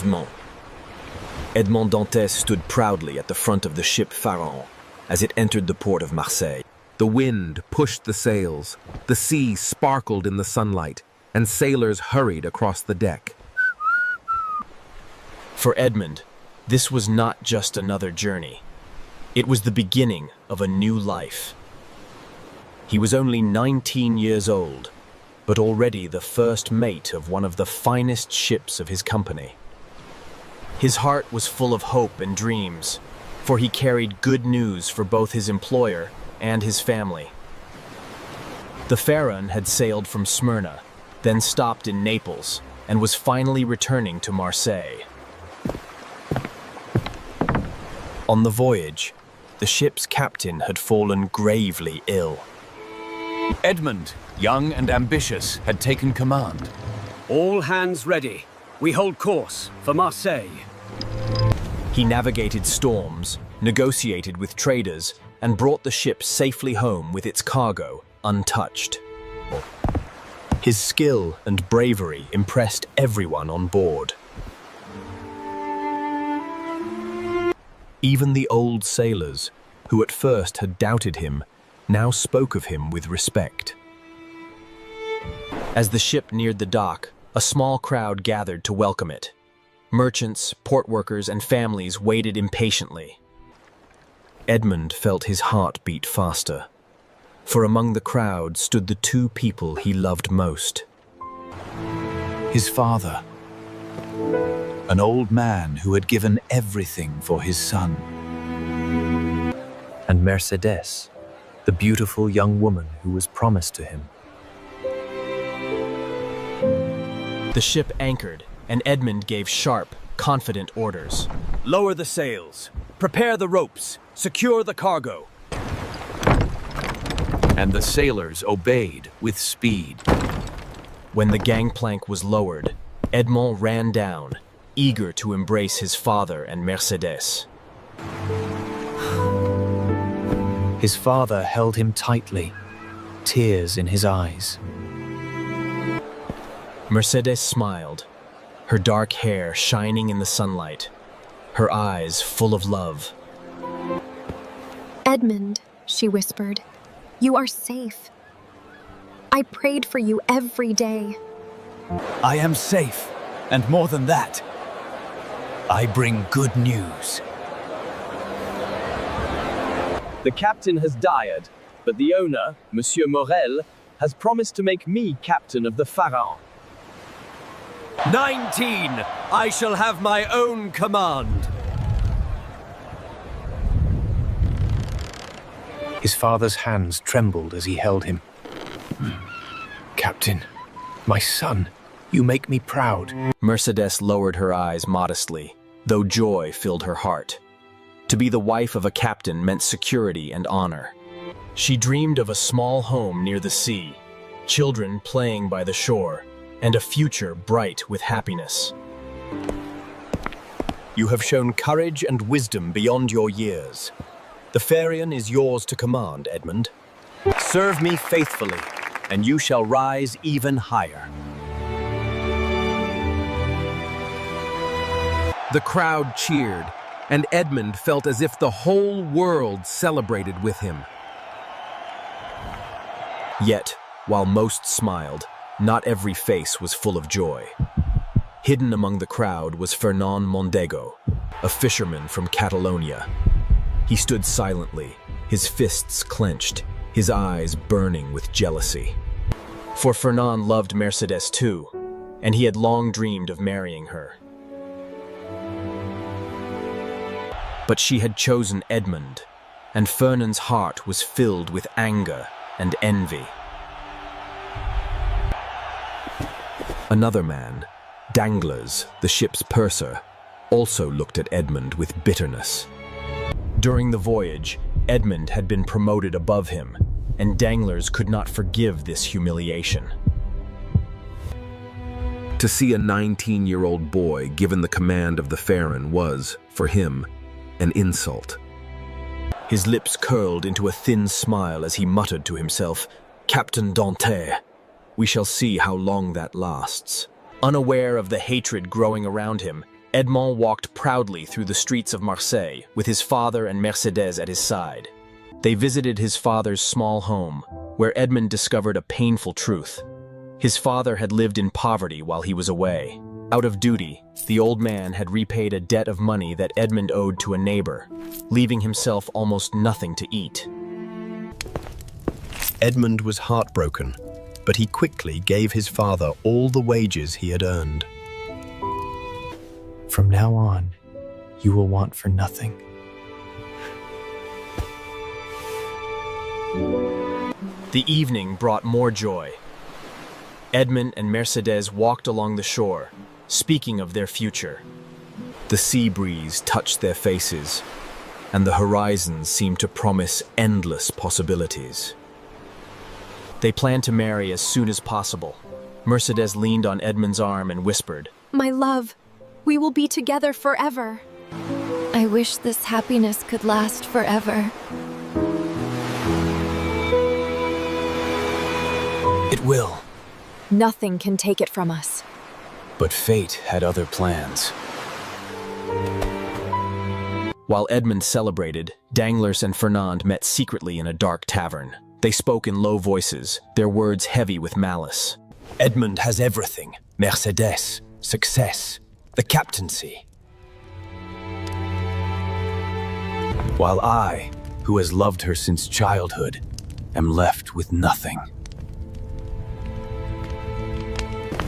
Monte. Edmond Dantes stood proudly at the front of the ship Pharaon as it entered the port of Marseille. The wind pushed the sails, the sea sparkled in the sunlight, and sailors hurried across the deck. For Edmond, this was not just another journey. It was the beginning of a new life. He was only 19 years old, but already the first mate of one of the finest ships of his company. His heart was full of hope and dreams, for he carried good news for both his employer and his family. The Pharaon had sailed from Smyrna, then stopped in Naples, and was finally returning to Marseille. On the voyage, the ship's captain had fallen gravely ill. Edmond, young and ambitious, had taken command. All hands ready. We hold course for Marseille. He navigated storms, negotiated with traders, and brought the ship safely home with its cargo untouched. His skill and bravery impressed everyone on board. Even the old sailors, who at first had doubted him, now spoke of him with respect. As the ship neared the dock, a small crowd gathered to welcome it. Merchants, port workers, and families waited impatiently. Edmond felt his heart beat faster, for among the crowd stood the two people he loved most. His father, an old man who had given everything for his son. And Mercedes, the beautiful young woman who was promised to him. The ship anchored, and Edmond gave sharp, confident orders. Lower the sails. Prepare the ropes. Secure the cargo. And the sailors obeyed with speed. When the gangplank was lowered, Edmond ran down, eager to embrace his father and Mercedes. His father held him tightly, tears in his eyes. Mercedes smiled, her dark hair shining in the sunlight, her eyes full of love. Edmond, she whispered, you are safe. I prayed for you every day. I am safe, and more than that, I bring good news. The captain has died, but the owner, Monsieur Morel, has promised to make me captain of the Pharaon. 19! I shall have my own command. His father's hands trembled as he held him. Captain, my son, you make me proud. Mercedes lowered her eyes modestly, though joy filled her heart. To be the wife of a captain meant security and honor. She dreamed of a small home near the sea, children playing by the shore, and a future bright with happiness. You have shown courage and wisdom beyond your years. The Pharaon is yours to command, Edmond. Serve me faithfully, and you shall rise even higher. The crowd cheered, and Edmond felt as if the whole world celebrated with him. Yet, while most smiled, not every face was full of joy. Hidden among the crowd was Fernand Mondego, a fisherman from Catalonia. He stood silently, his fists clenched, his eyes burning with jealousy. For Fernand loved Mercedes too, and he had long dreamed of marrying her. But she had chosen Edmond, and Fernand's heart was filled with anger and envy. Another man, Danglars, the ship's purser, also looked at Edmond with bitterness. During the voyage, Edmond had been promoted above him, and Danglars could not forgive this humiliation. To see a 19-year-old boy given the command of the Pharaon was, for him, an insult. His lips curled into a thin smile as he muttered to himself, "Captain Dantes, we shall see how long that lasts." Unaware of the hatred growing around him, Edmond walked proudly through the streets of Marseille with his father and Mercedes at his side. They visited his father's small home, where Edmond discovered a painful truth. His father had lived in poverty while he was away. Out of duty, the old man had repaid a debt of money that Edmond owed to a neighbor, leaving himself almost nothing to eat. Edmond was heartbroken, but he quickly gave his father all the wages he had earned. From now on, you will want for nothing. The evening brought more joy. Edmond and Mercedes walked along the shore, speaking of their future. The sea breeze touched their faces, and the horizon seemed to promise endless possibilities. They planned to marry as soon as possible. Mercedes leaned on Edmond's arm and whispered, My love, we will be together forever. I wish this happiness could last forever. It will. Nothing can take it from us. But fate had other plans. While Edmond celebrated, Danglars and Fernand met secretly in a dark tavern. They spoke in low voices, their words heavy with malice. Edmond has everything: Mercedes, success, the captaincy. While I, who has loved her since childhood, am left with nothing.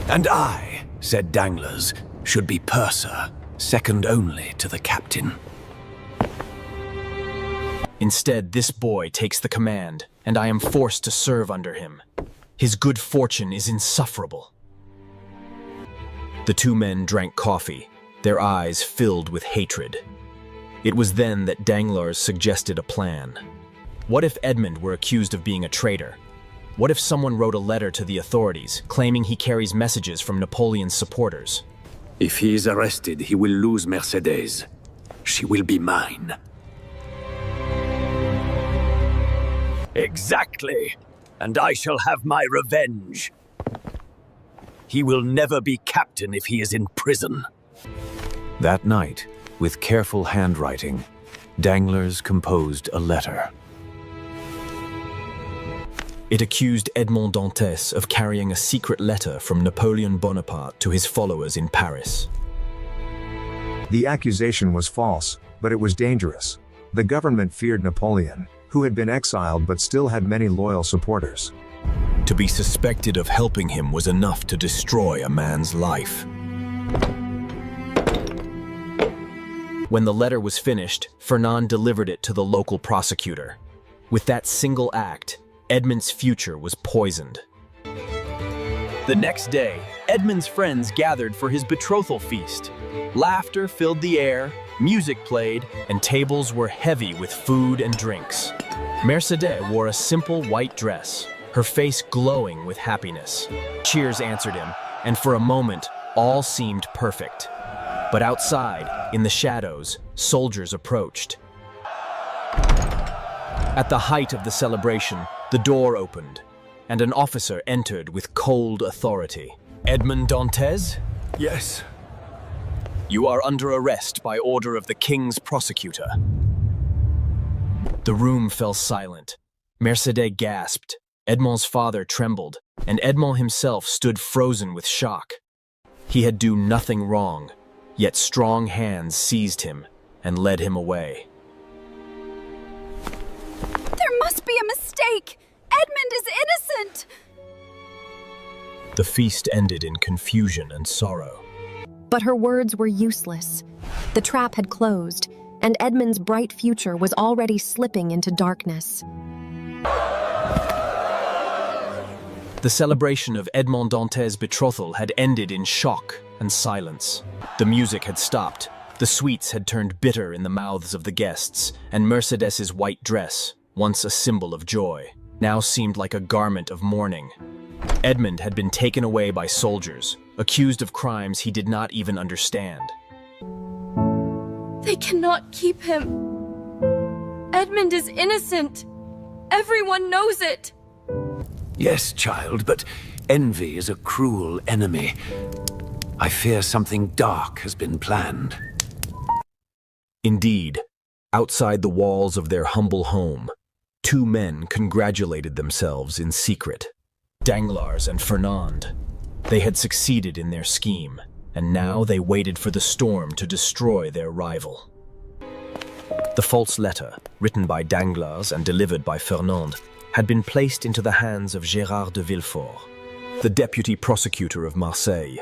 And I, said Danglars, should be purser, second only to the captain. Instead, this boy takes the command, and I am forced to serve under him. His good fortune is insufferable. The two men drank coffee, their eyes filled with hatred. It was then that Danglars suggested a plan. What if Edmond were accused of being a traitor? What if someone wrote a letter to the authorities, claiming he carries messages from Napoleon's supporters? If he is arrested, he will lose Mercedes. She will be mine. Exactly. And I shall have my revenge. He will never be captain if he is in prison. That night, with careful handwriting, Danglars composed a letter. It accused Edmond Dantes of carrying a secret letter from Napoleon Bonaparte to his followers in Paris. The accusation was false, but it was dangerous. The government feared Napoleon, who had been exiled but still had many loyal supporters. To be suspected of helping him was enough to destroy a man's life. When the letter was finished, Fernand delivered it to the local prosecutor. With that single act, Edmond's future was poisoned. The next day, Edmond's friends gathered for his betrothal feast. Laughter filled the air, music played, and tables were heavy with food and drinks. Mercedes wore a simple white dress, her face glowing with happiness. Cheers answered him, and for a moment, all seemed perfect. But outside, in the shadows, soldiers approached. At the height of the celebration, the door opened, and an officer entered with cold authority. Edmond Dantes? Yes. You are under arrest by order of the king's prosecutor. The room fell silent. Mercedes gasped, Edmond's father trembled, and Edmond himself stood frozen with shock. He had done nothing wrong, yet strong hands seized him and led him away. There must be a mistake! Edmond is innocent! The feast ended in confusion and sorrow. But her words were useless. The trap had closed, and Edmond's bright future was already slipping into darkness. The celebration of Edmond Dantes' betrothal had ended in shock and silence. The music had stopped, the sweets had turned bitter in the mouths of the guests, and Mercedes's white dress, once a symbol of joy, now seemed like a garment of mourning. Edmond had been taken away by soldiers, accused of crimes he did not even understand. They cannot keep him. Edmond is innocent. Everyone knows it. Yes, child, but envy is a cruel enemy. I fear something dark has been planned. Indeed, outside the walls of their humble home, two men congratulated themselves in secret. Danglars and Fernand. They had succeeded in their scheme, and now they waited for the storm to destroy their rival. The false letter, written by Danglars and delivered by Fernand, had been placed into the hands of Gérard de Villefort, the deputy prosecutor of Marseille.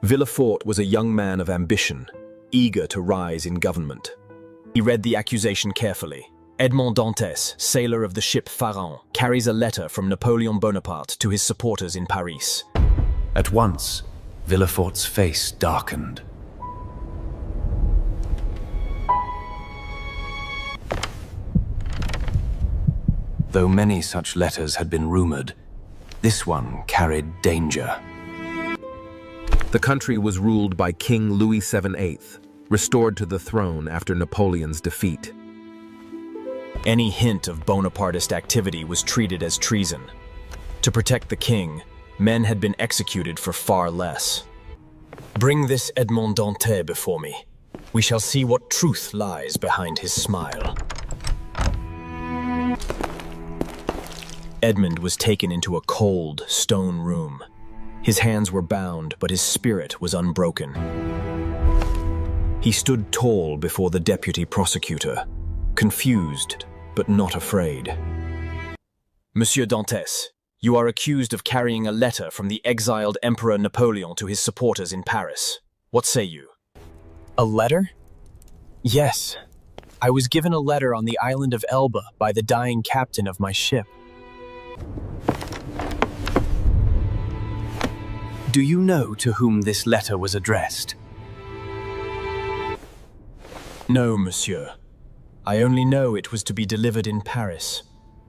Villefort was a young man of ambition, eager to rise in government. He read the accusation carefully. Edmond Dantes, sailor of the ship Pharaon, carries a letter from Napoleon Bonaparte to his supporters in Paris. At once, Villefort's face darkened. Though many such letters had been rumored, this one carried danger. The country was ruled by King Louis VII, restored to the throne after Napoleon's defeat. Any hint of Bonapartist activity was treated as treason. To protect the king, men had been executed for far less. Bring this Edmond Dantes before me. We shall see what truth lies behind his smile. Edmond was taken into a cold, stone room. His hands were bound, but his spirit was unbroken. He stood tall before the deputy prosecutor, confused but not afraid. Monsieur Dantes, you are accused of carrying a letter from the exiled Emperor Napoleon to his supporters in Paris. What say you? A letter? Yes. I was given a letter on the island of Elba by the dying captain of my ship. Do you know to whom this letter was addressed? No, monsieur. I only know it was to be delivered in Paris.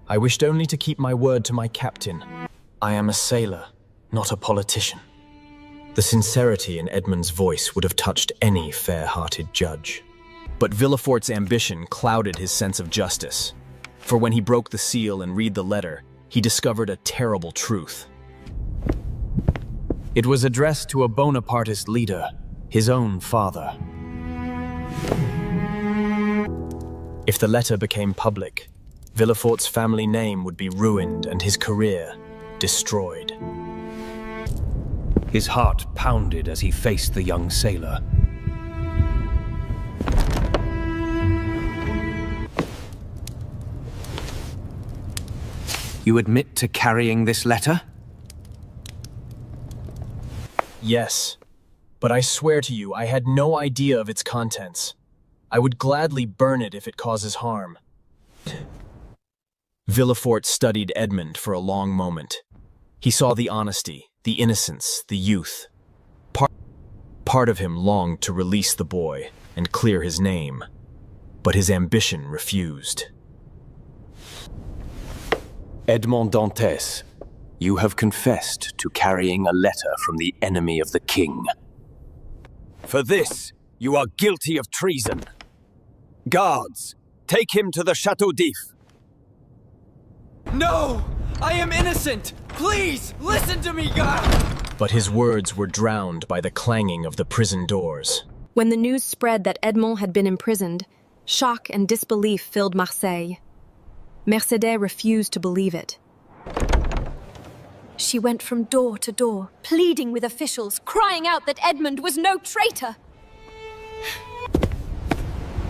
I wished only to keep my word to my captain. I am a sailor, not a politician. The sincerity in Edmond's voice would have touched any fair-hearted judge. But Villefort's ambition clouded his sense of justice. For when he broke the seal and read the letter, he discovered a terrible truth. It was addressed to a Bonapartist leader, his own father. If the letter became public, Villefort's family name would be ruined and his career destroyed. His heart pounded as he faced the young sailor. You admit to carrying this letter? Yes, but I swear to you I had no idea of its contents. I would gladly burn it if it causes harm. Villefort studied Edmond for a long moment. He saw the honesty, the innocence, the youth. Part of him longed to release the boy and clear his name, but his ambition refused. Edmond Dantes, you have confessed to carrying a letter from the enemy of the king. For this, you are guilty of treason. Guards, take him to the Château d'If. No! I am innocent! Please, listen to me, God! But his words were drowned by the clanging of the prison doors. When the news spread that Edmond had been imprisoned, shock and disbelief filled Marseille. Mercédès refused to believe it. She went from door to door, pleading with officials, crying out that Edmond was no traitor.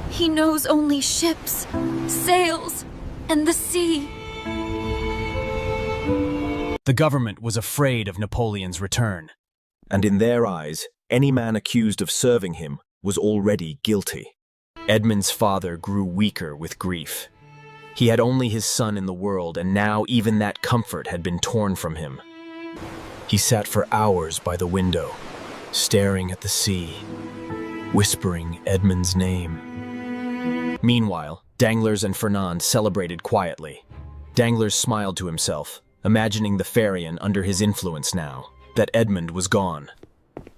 He knows only ships, sails, and the sea. The government was afraid of Napoleon's return, and in their eyes, any man accused of serving him was already guilty. Edmond's father grew weaker with grief. He had only his son in the world, and now even that comfort had been torn from him. He sat for hours by the window, staring at the sea, whispering Edmond's name. Meanwhile, Danglars and Fernand celebrated quietly. Danglars smiled to himself, imagining the Pharian under his influence now, that Edmond was gone.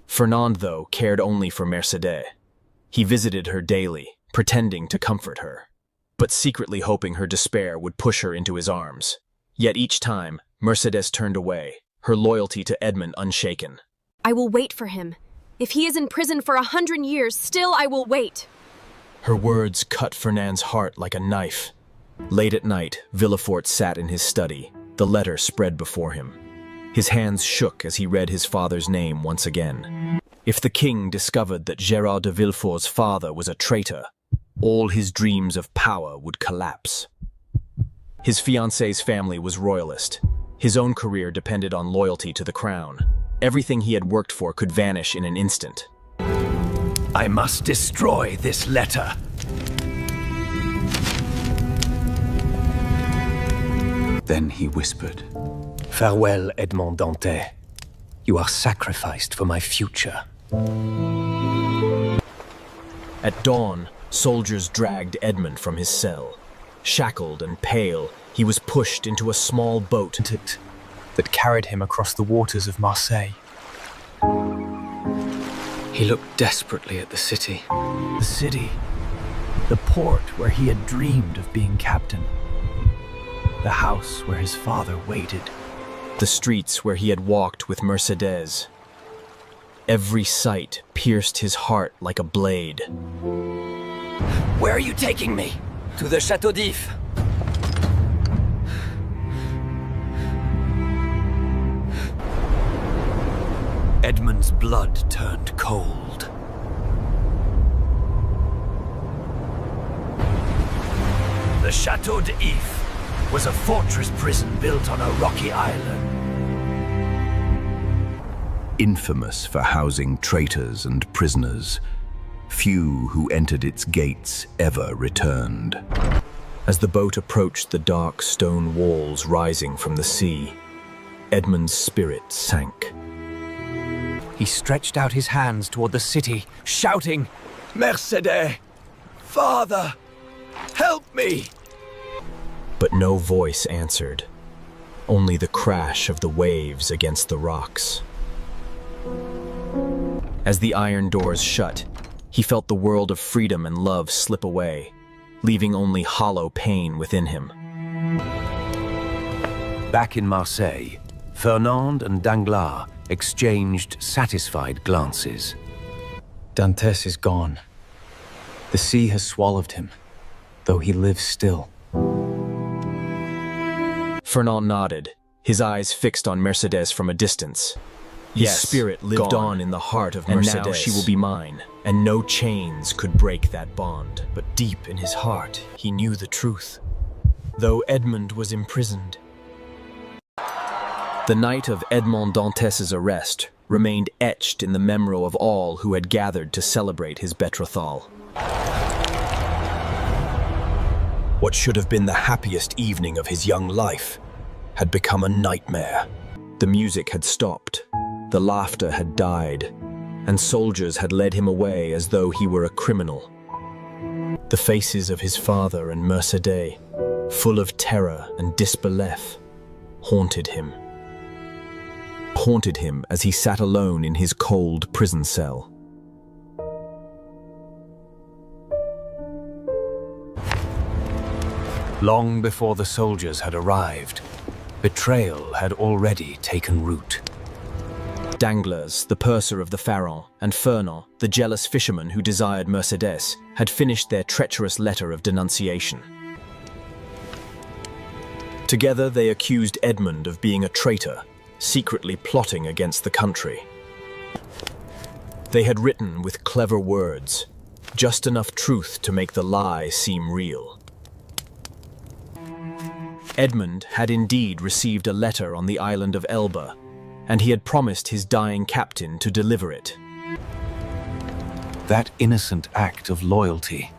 Fernand, though, cared only for Mercédès. He visited her daily, pretending to comfort her, but secretly hoping her despair would push her into his arms. Yet each time, Mercédès turned away, her loyalty to Edmond unshaken. I will wait for him. If he is in prison for 100 years, still I will wait. Her words cut Fernand's heart like a knife. Late at night, Villefort sat in his study, the letter spread before him. His hands shook as he read his father's name once again. If the king discovered that Gérard de Villefort's father was a traitor, all his dreams of power would collapse. His fiancée's family was royalist. His own career depended on loyalty to the crown. Everything he had worked for could vanish in an instant. I must destroy this letter. Then he whispered, Farewell, Edmond Dantès. You are sacrificed for my future. At dawn, soldiers dragged Edmond from his cell. Shackled and pale, he was pushed into a small boat that carried him across the waters of Marseille. He looked desperately at the city. The city. The port where he had dreamed of being captain. The house where his father waited. The streets where he had walked with Mercedes. Every sight pierced his heart like a blade. Where are you taking me? To the Château d'If. Edmund's blood turned cold. The Château d'If was a fortress prison built on a rocky island. infamous for housing traitors and prisoners. Few who entered its gates ever returned. As the boat approached the dark stone walls rising from the sea, Edmund's spirit sank. He stretched out his hands toward the city, shouting, Mercedes! Father! Help me! But no voice answered, only the crash of the waves against the rocks. As the iron doors shut, he felt the world of freedom and love slip away, leaving only hollow pain within him. Back in Marseille, Fernand and Danglars exchanged satisfied glances. Dantès is gone. The sea has swallowed him, though he lives still. Fernand nodded, his eyes fixed on Mercedes from a distance. His spirit lived on in the heart of Mercedes. And now she will be mine, and no chains could break that bond. But deep in his heart, he knew the truth. Though Edmond was imprisoned, the night of Edmond Dantès' arrest remained etched in the memory of all who had gathered to celebrate his betrothal. What should have been the happiest evening of his young life had become a nightmare. The music had stopped, the laughter had died, and soldiers had led him away as though he were a criminal. The faces of his father and Mercedes, full of terror and disbelief, haunted him as he sat alone in his cold prison cell. Long before the soldiers had arrived, betrayal had already taken root. Danglars, the purser of the Pharaon, and Fernand, the jealous fisherman who desired Mercedes, had finished their treacherous letter of denunciation. Together they accused Edmond of being a traitor, secretly plotting against the country. They had written with clever words, just enough truth to make the lie seem real. Edmond had indeed received a letter on the island of Elba, and he had promised his dying captain to deliver it. That innocent act of loyalty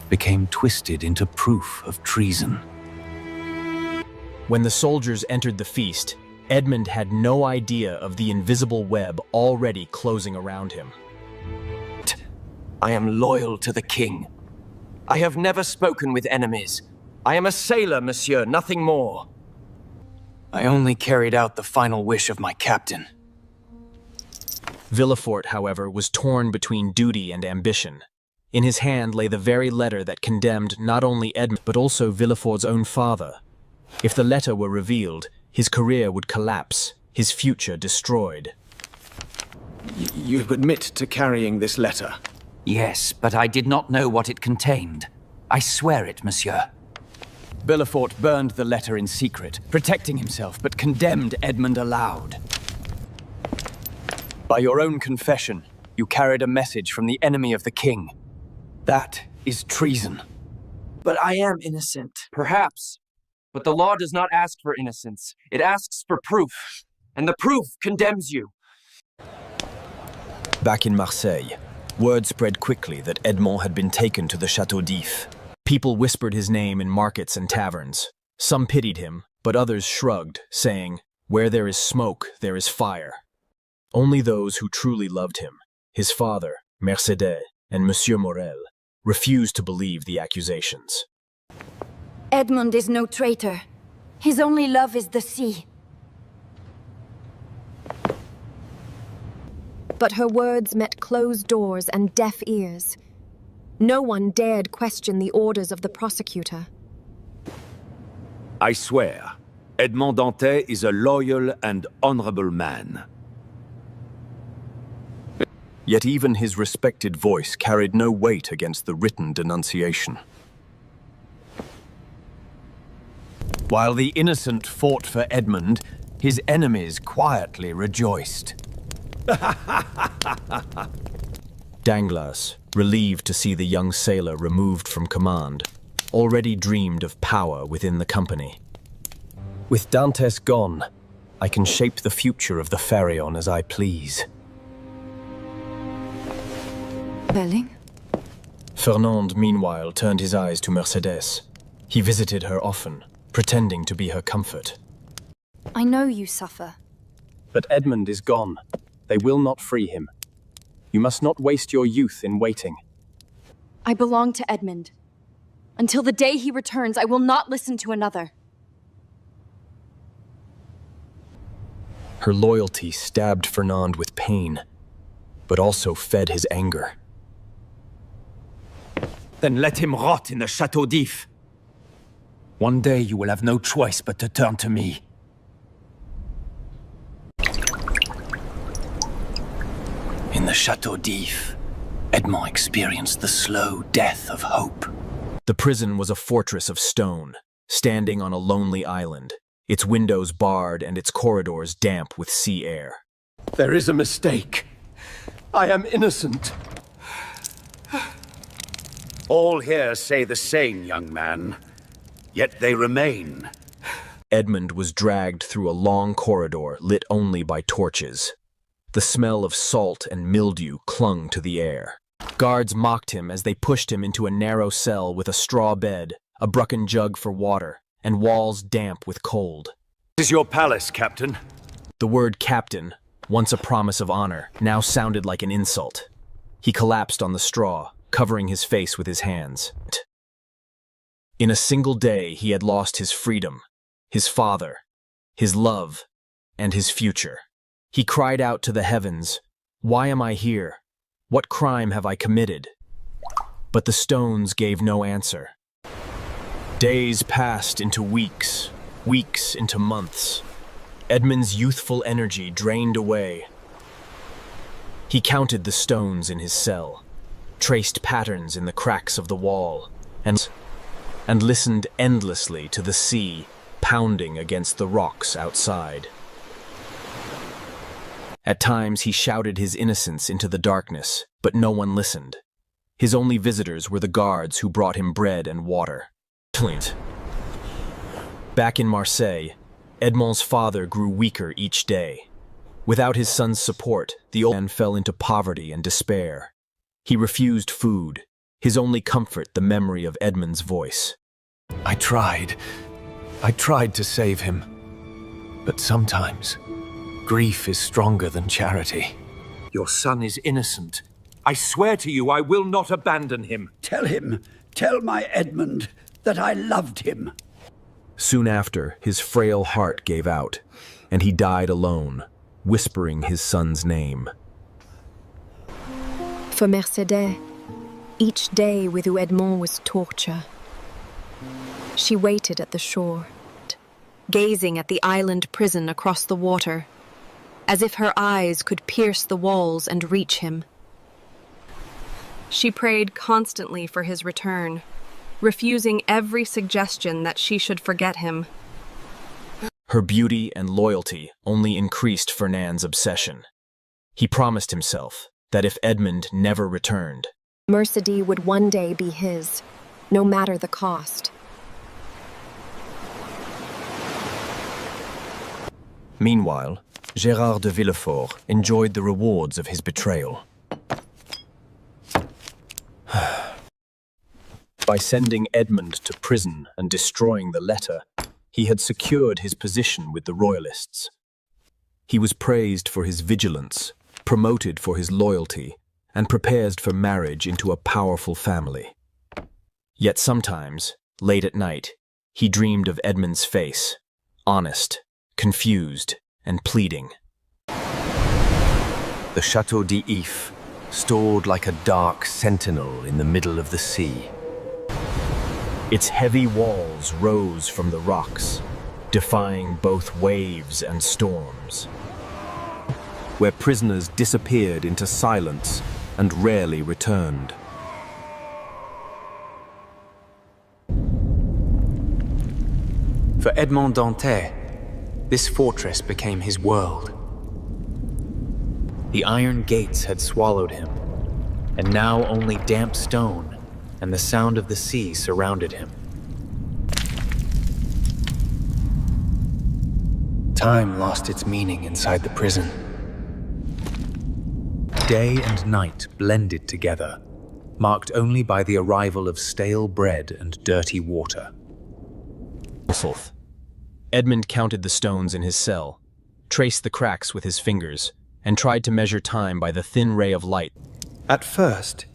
became twisted into proof of treason. When the soldiers entered the feast, Edmond had no idea of the invisible web already closing around him. I am loyal to the king. I have never spoken with enemies. I am a sailor, monsieur, nothing more. I only carried out the final wish of my captain. Villefort, however, was torn between duty and ambition. In his hand lay the very letter that condemned not only Edmond, but also Villefort's own father. If the letter were revealed, his career would collapse, his future destroyed. You admit to carrying this letter? Yes, but I did not know what it contained. I swear it, monsieur. Villefort burned the letter in secret, protecting himself, but condemned Edmund aloud. By your own confession, you carried a message from the enemy of the king. That is treason. But I am innocent. Perhaps. But the law does not ask for innocence. It asks for proof. And the proof condemns you. Back in Marseille, word spread quickly that Edmond had been taken to the Château d'If. People whispered his name in markets and taverns. Some pitied him, but others shrugged, saying, "Where there is smoke, there is fire." Only those who truly loved him, his father, Mercédès, and Monsieur Morel, refused to believe the accusations. Edmund is no traitor. His only love is the sea. But her words met closed doors and deaf ears. No one dared question the orders of the prosecutor. I swear, Edmond Dantès is a loyal and honorable man. Yet even his respected voice carried no weight against the written denunciation. While the innocent fought for Edmund, his enemies quietly rejoiced. Danglars, relieved to see the young sailor removed from command, already dreamed of power within the company. With Dantès gone, I can shape the future of the Pharaon as I please. Belling? Fernand, meanwhile, turned his eyes to Mercédès. He visited her often, pretending to be her comfort. I know you suffer. But Edmund is gone. They will not free him. You must not waste your youth in waiting. I belong to Edmund. Until the day he returns, I will not listen to another. Her loyalty stabbed Fernand with pain, but also fed his anger. Then let him rot in the Château d'If. One day you will have no choice but to turn to me. In the Château d'If, Edmond experienced the slow death of hope. The prison was a fortress of stone, standing on a lonely island, its windows barred and its corridors damp with sea air. There is a mistake. I am innocent. All here say the same, young man. Yet they remain. Edmund was dragged through a long corridor lit only by torches. The smell of salt and mildew clung to the air. Guards mocked him as they pushed him into a narrow cell with a straw bed, a Brucken jug for water, and walls damp with cold. This is your palace, Captain. The word captain, once a promise of honor, now sounded like an insult. He collapsed on the straw, covering his face with his hands. In a single day, he had lost his freedom, his father, his love, and his future. He cried out to the heavens, "Why am I here? What crime have I committed?" But the stones gave no answer. Days passed into weeks, weeks into months. Edmund's youthful energy drained away. He counted the stones in his cell, traced patterns in the cracks of the wall, and listened endlessly to the sea pounding against the rocks outside. At times he shouted his innocence into the darkness, but no one listened. His only visitors were the guards who brought him bread and water. Back in Marseille, Edmond's father grew weaker each day. Without his son's support, the old man fell into poverty and despair. He refused food, his only comfort the memory of Edmund's voice. I tried to save him. But sometimes, grief is stronger than charity. Your son is innocent. I swear to you I will not abandon him. Tell my Edmund that I loved him. Soon after, his frail heart gave out, and he died alone, whispering his son's name. For Mercédès, each day with Edmond was torture. She waited at the shore, gazing at the island prison across the water. as if her eyes could pierce the walls and reach him. She prayed constantly for his return, refusing every suggestion that she should forget him. Her beauty and loyalty only increased Fernand's obsession. He promised himself that if Edmund never returned, Mercédès would one day be his, no matter the cost. Meanwhile, Gérard de Villefort enjoyed the rewards of his betrayal. By sending Edmund to prison and destroying the letter, he had secured his position with the Royalists. He was praised for his vigilance, promoted for his loyalty, and prepared for marriage into a powerful family. Yet sometimes, late at night, he dreamed of Edmund's face, honest, confused, and pleading. The Château d'If stored like a dark sentinel in the middle of the sea. Its heavy walls rose from the rocks, defying both waves and storms. Where prisoners disappeared into silence and rarely returned. For Edmond Dantès, this fortress became his world. The iron gates had swallowed him, and now only damp stone and the sound of the sea surrounded him. Time lost its meaning inside the prison. Day and night blended together, marked only by the arrival of stale bread and dirty water. Edmund counted the stones in his cell, traced the cracks with his fingers, and tried to measure time by the thin ray of light. At first,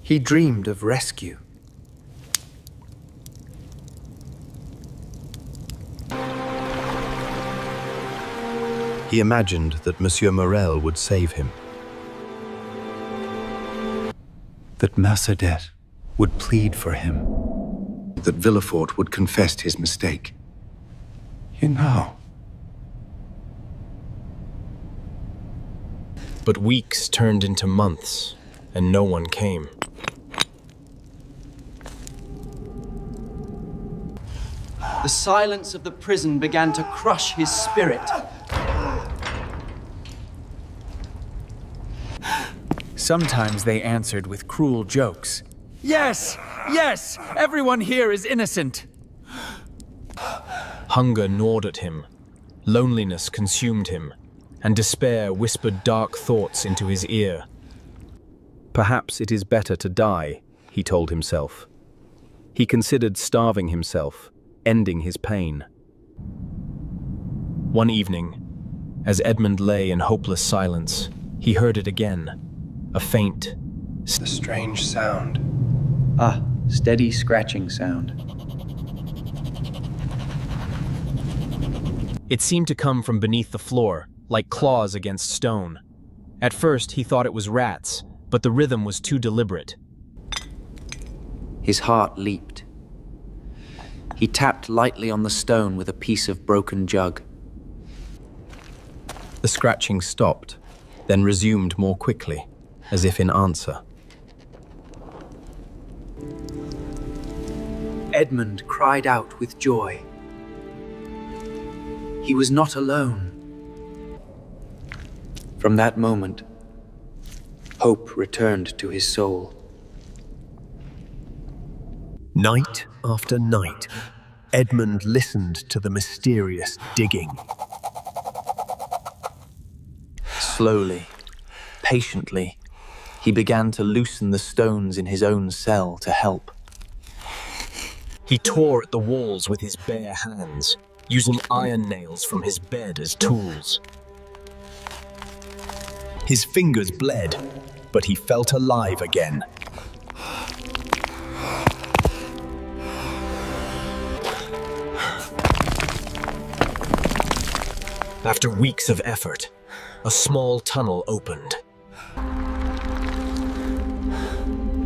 he dreamed of rescue. He imagined that Monsieur Morel would save him. That Mercédès would plead for him. That Villefort would confess his mistake. You know. But weeks turned into months, and no one came. The silence of the prison began to crush his spirit. Sometimes they answered with cruel jokes. Yes! Yes! Everyone here is innocent! Hunger gnawed at him, loneliness consumed him, and despair whispered dark thoughts into his ear. Perhaps it is better to die, he told himself. He considered starving himself, ending his pain. One evening, as Edmund lay in hopeless silence, he heard it again, a faint, a strange sound. Ah, steady scratching sound. It seemed to come from beneath the floor, like claws against stone. At first, he thought it was rats, but the rhythm was too deliberate. His heart leaped. He tapped lightly on the stone with a piece of broken jug. The scratching stopped, then resumed more quickly, as if in answer. Edmund cried out with joy. He was not alone. From that moment, hope returned to his soul. Night after night, Edmund listened to the mysterious digging. Slowly, patiently, he began to loosen the stones in his own cell to help. He tore at the walls with his bare hands, using iron nails from his bed as tools. His fingers bled, but he felt alive again. After weeks of effort, a small tunnel opened.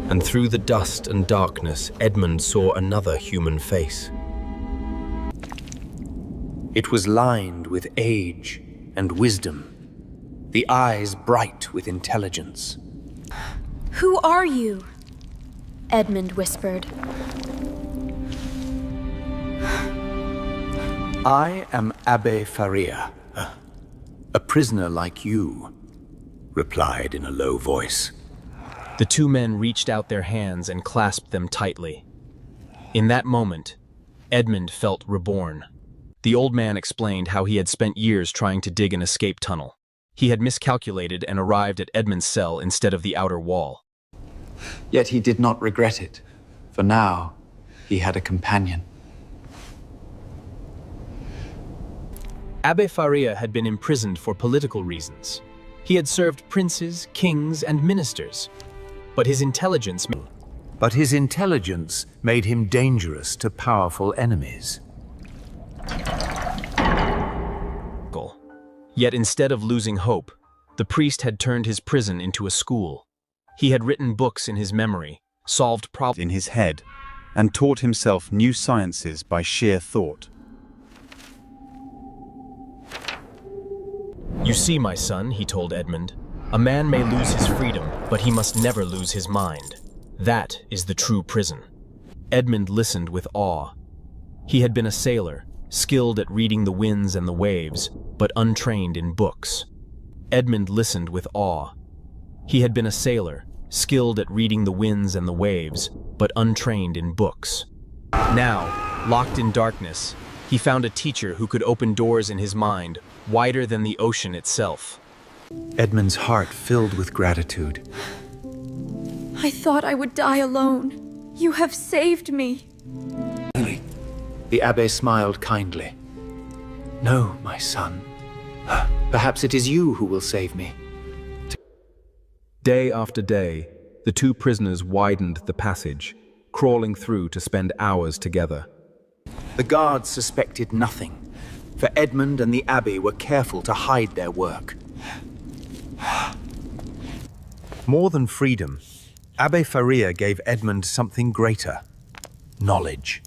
And through the dust and darkness, Edmund saw another human face. It was lined with age and wisdom. the eyes bright with intelligence. Who are you? Edmund whispered. I am Abbe Faria, a prisoner like you, replied in a low voice. The two men reached out their hands and clasped them tightly. In that moment, Edmund felt reborn. The old man explained how he had spent years trying to dig an escape tunnel. He had miscalculated and arrived at Edmund's cell instead of the outer wall. Yet he did not regret it, for now he had a companion. Abbe Faria had been imprisoned for political reasons. He had served princes, kings, and ministers. But his intelligence made him dangerous to powerful enemies. Yet instead of losing hope, the priest had turned his prison into a school. He had written books in his memory, solved problems in his head, and taught himself new sciences by sheer thought. You see, my son, he told Edmund, a man may lose his freedom, but he must never lose his mind. That is the true prison. Edmund listened with awe. He had been a sailor, skilled at reading the winds and the waves, but untrained in books. Edmund listened with awe. He had been a sailor, skilled at reading the winds and the waves, but untrained in books. Now, locked in darkness, he found a teacher who could open doors in his mind, wider than the ocean itself. Edmund's heart filled with gratitude. I thought I would die alone. You have saved me. The Abbé smiled kindly. No, my son. Perhaps it is you who will save me. Day after day, the two prisoners widened the passage, crawling through to spend hours together. The guards suspected nothing, for Edmund and the Abbé were careful to hide their work. More than freedom, Abbe Faria gave Edmund something greater: knowledge.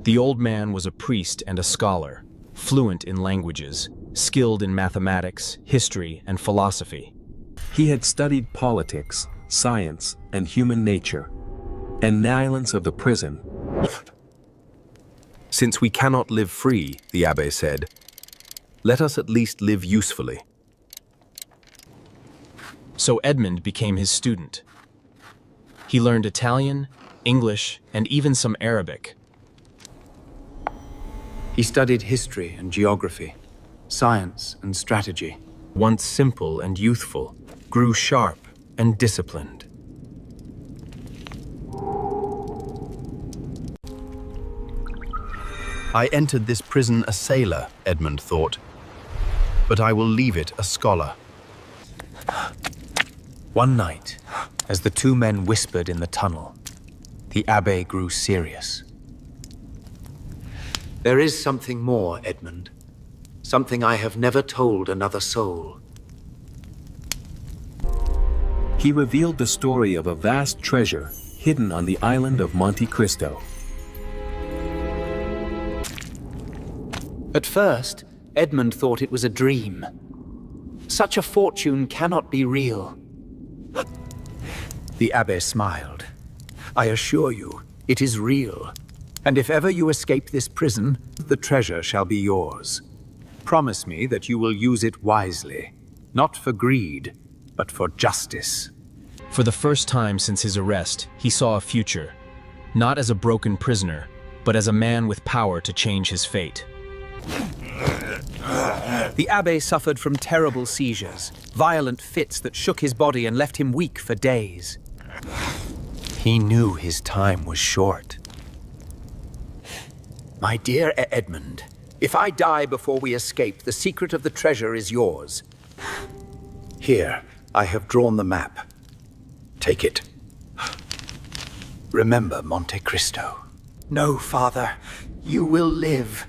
The old man was a priest and a scholar, fluent in languages, skilled in mathematics, history, and philosophy. He had studied politics, science, and human nature, and the islands of the prison. Since we cannot live free, the Abbé said, let us at least live usefully. So Edmund became his student. He learned Italian, English, and even some Arabic. He studied history and geography, science and strategy. Once simple and youthful, grew sharp and disciplined. I entered this prison a sailor, Edmund thought, but I will leave it a scholar. One night, as the two men whispered in the tunnel, the Abbé grew serious. There is something more, Edmund. Something I have never told another soul. He revealed the story of a vast treasure hidden on the island of Monte Cristo. At first, Edmund thought it was a dream. Such a fortune cannot be real. The Abbé smiled. I assure you, it is real. And if ever you escape this prison, the treasure shall be yours. Promise me that you will use it wisely, not for greed, but for justice. For the first time since his arrest, he saw a future, not as a broken prisoner, but as a man with power to change his fate. The Abbé suffered from terrible seizures, violent fits that shook his body and left him weak for days. He knew his time was short. My dear Edmund, if I die before we escape, the secret of the treasure is yours. Here, I have drawn the map. Take it. Remember Monte Cristo. No, Father. You will live.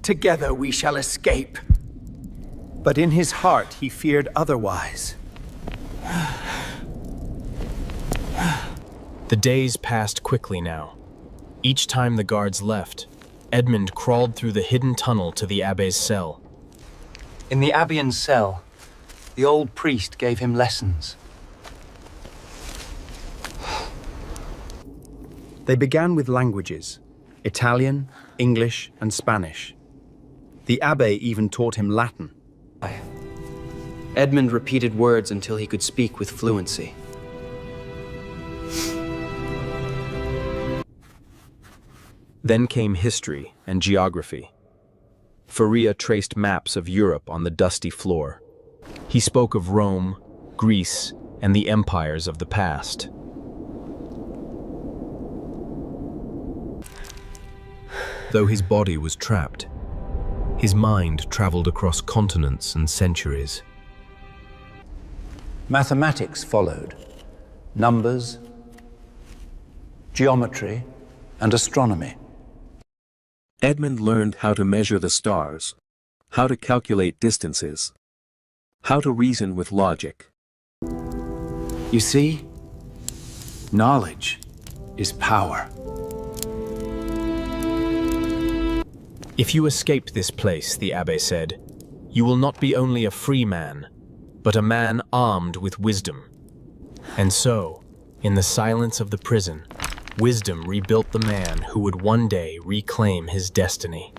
Together we shall escape. But in his heart he feared otherwise. The days passed quickly now. Each time the guards left, Edmund crawled through the hidden tunnel to the abbe's cell. In the Abbey's cell, the old priest gave him lessons. They began with languages: Italian, English, and Spanish. The abbe even taught him Latin. Edmund repeated words until he could speak with fluency. Then came history and geography. Faria traced maps of Europe on the dusty floor. He spoke of Rome, Greece, and the empires of the past. Though his body was trapped, his mind traveled across continents and centuries. Mathematics followed. Numbers, geometry, and astronomy. Edmund learned how to measure the stars, how to calculate distances, how to reason with logic. You see, knowledge is power. If you escape this place, the abbe said, you will not be only a free man, but a man armed with wisdom. And so, in the silence of the prison, wisdom rebuilt the man who would one day reclaim his destiny.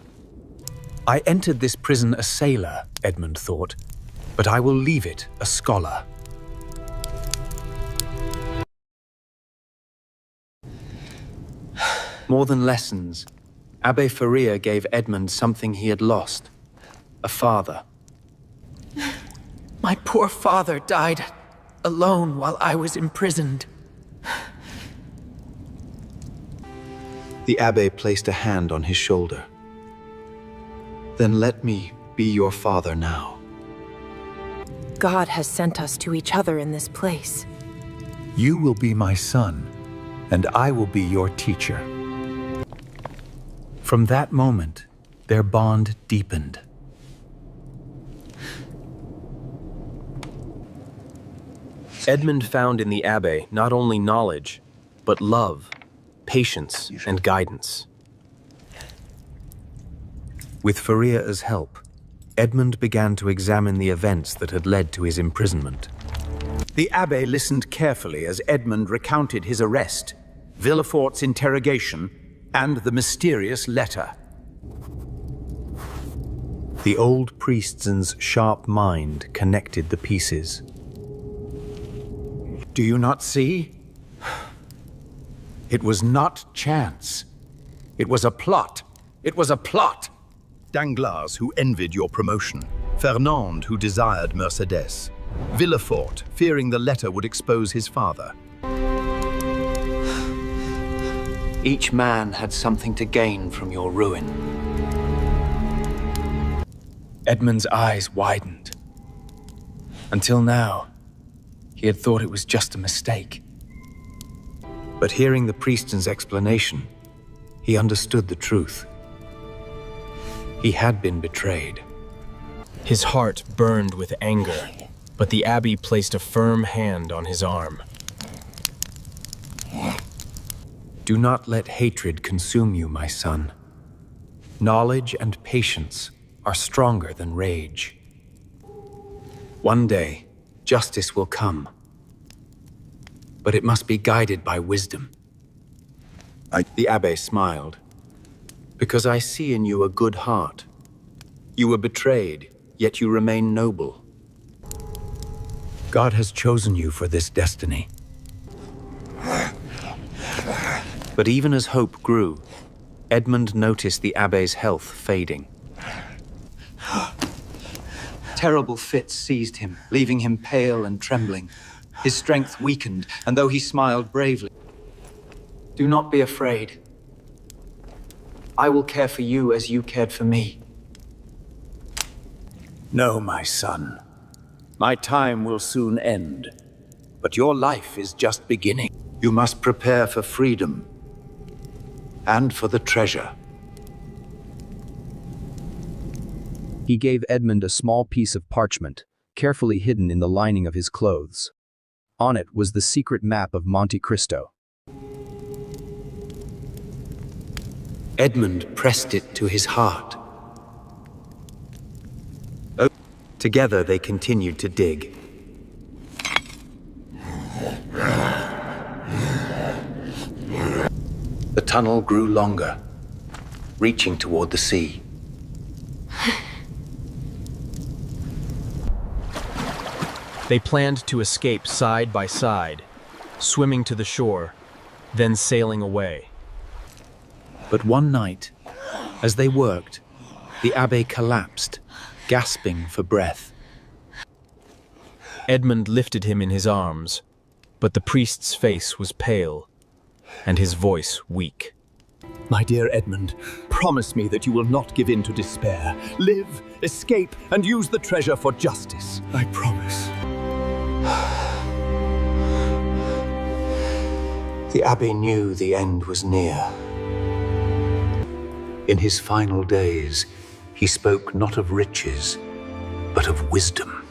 I entered this prison a sailor, Edmund thought, but I will leave it a scholar. More than lessons, Abbe Faria gave Edmund something he had lost: a father. My poor father died alone while I was imprisoned. The abbe placed a hand on his shoulder. Then let me be your father now. God has sent us to each other in this place. You will be my son, and I will be your teacher. From that moment, their bond deepened. Edmund found in the abbe not only knowledge, but love, patience, and guidance. With Faria's help, Edmund began to examine the events that had led to his imprisonment. The abbe listened carefully as Edmund recounted his arrest, Villefort's interrogation, and the mysterious letter. The old priest's sharp mind connected the pieces. Do you not see? It was not chance. It was a plot. It was a plot. Danglars, who envied your promotion. Fernand, who desired Mercedes. Villefort, fearing the letter would expose his father. Each man had something to gain from your ruin. Edmund's eyes widened. Until now, he had thought it was just a mistake. But hearing the priest's explanation, he understood the truth. He had been betrayed. His heart burned with anger, but the abbé placed a firm hand on his arm. Do not let hatred consume you, my son. Knowledge and patience are stronger than rage. One day, justice will come. But it must be guided by wisdom. The abbé smiled. Because I see in you a good heart. You were betrayed, yet you remain noble. God has chosen you for this destiny. But even as hope grew, Edmund noticed the abbé's health fading. Terrible fits seized him, leaving him pale and trembling. His strength weakened, and though he smiled bravely, "Do not be afraid. I will care for you as you cared for me." No, my son. My time will soon end. But your life is just beginning. You must prepare for freedom and for the treasure. He gave Edmund a small piece of parchment, carefully hidden in the lining of his clothes. On it was the secret map of Monte Cristo. Edmund pressed it to his heart. Together they continued to dig. The tunnel grew longer, reaching toward the sea. They planned to escape side by side, swimming to the shore, then sailing away. But one night, as they worked, the abbé collapsed, gasping for breath. Edmund lifted him in his arms, but the priest's face was pale, and his voice weak. My dear Edmund, promise me that you will not give in to despair. Live, escape, and use the treasure for justice. I promise. The abbé knew the end was near. In his final days, he spoke not of riches, but of wisdom.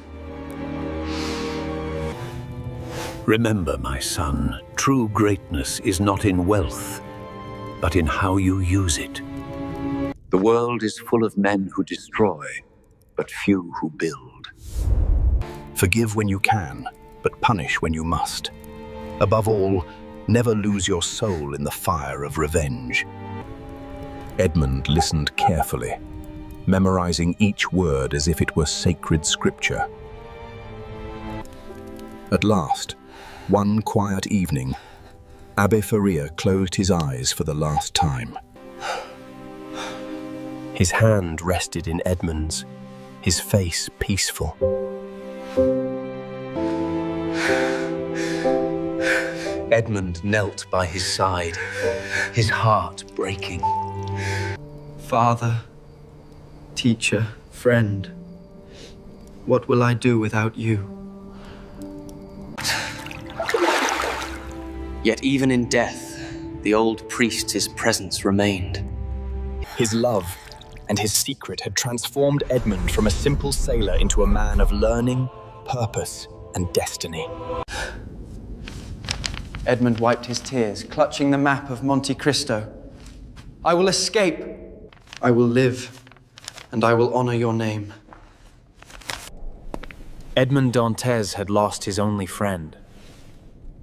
Remember, my son, true greatness is not in wealth, but in how you use it. The world is full of men who destroy, but few who build. Forgive when you can, but punish when you must. Above all, never lose your soul in the fire of revenge. Edmund listened carefully, memorizing each word as if it were sacred scripture. At last, one quiet evening, Abbé Faria closed his eyes for the last time. His hand rested in Edmund's, his face peaceful. Edmund knelt by his side, his heart breaking. Father, teacher, friend, what will I do without you? Yet even in death, the old priest's presence remained. His love and his secret had transformed Edmund from a simple sailor into a man of learning, purpose, and destiny. Edmund wiped his tears, clutching the map of Monte Cristo. I will escape. I will live, and I will honor your name. Edmond Dantes had lost his only friend.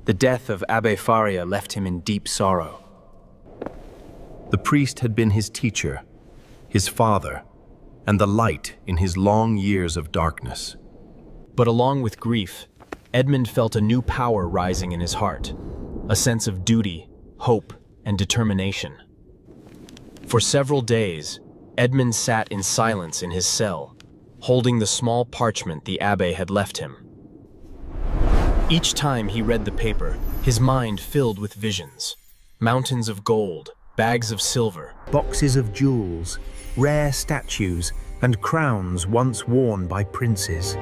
The death of Abbé Faria left him in deep sorrow. The priest had been his teacher, his father, and the light in his long years of darkness. But along with grief, Edmund felt a new power rising in his heart, a sense of duty, hope, and determination. For several days, Edmund sat in silence in his cell, holding the small parchment the abbé had left him. Each time he read the paper, his mind filled with visions. Mountains of gold, bags of silver, boxes of jewels, rare statues, and crowns once worn by princes.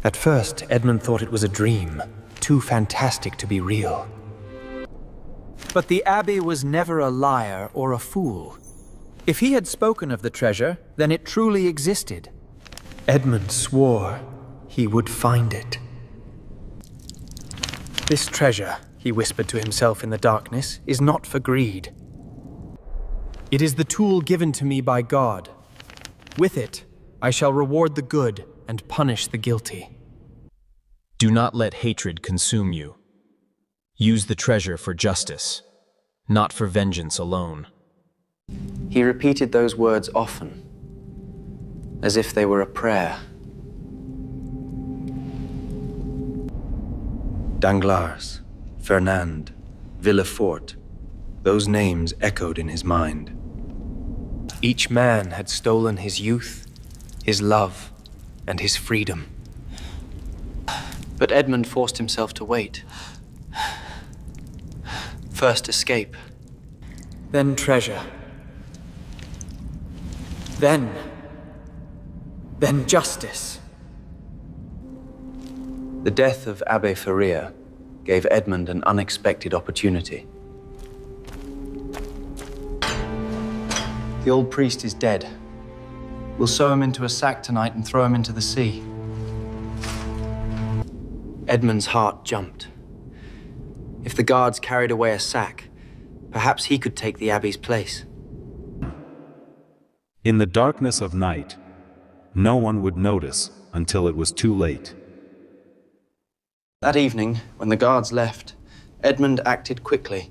At first, Edmund thought it was a dream, too fantastic to be real. But the abbé was never a liar or a fool. If he had spoken of the treasure, then it truly existed. Edmund swore he would find it. This treasure, he whispered to himself in the darkness, is not for greed. It is the tool given to me by God. With it, I shall reward the good and punish the guilty. Do not let hatred consume you. Use the treasure for justice, not for vengeance alone. He repeated those words often, as if they were a prayer. Danglars, Fernand, Villefort, those names echoed in his mind. Each man had stolen his youth, his love, and his freedom. But Edmund forced himself to wait. First escape. Then treasure. Then justice. The death of Abbé Faria gave Edmund an unexpected opportunity. The old priest is dead. We'll sew him into a sack tonight and throw him into the sea. Edmund's heart jumped. If the guards carried away a sack, Perhaps he could take the Abbey's place. In the darkness of night, no one would notice until it was too late. That evening, when the guards left, Edmund acted quickly.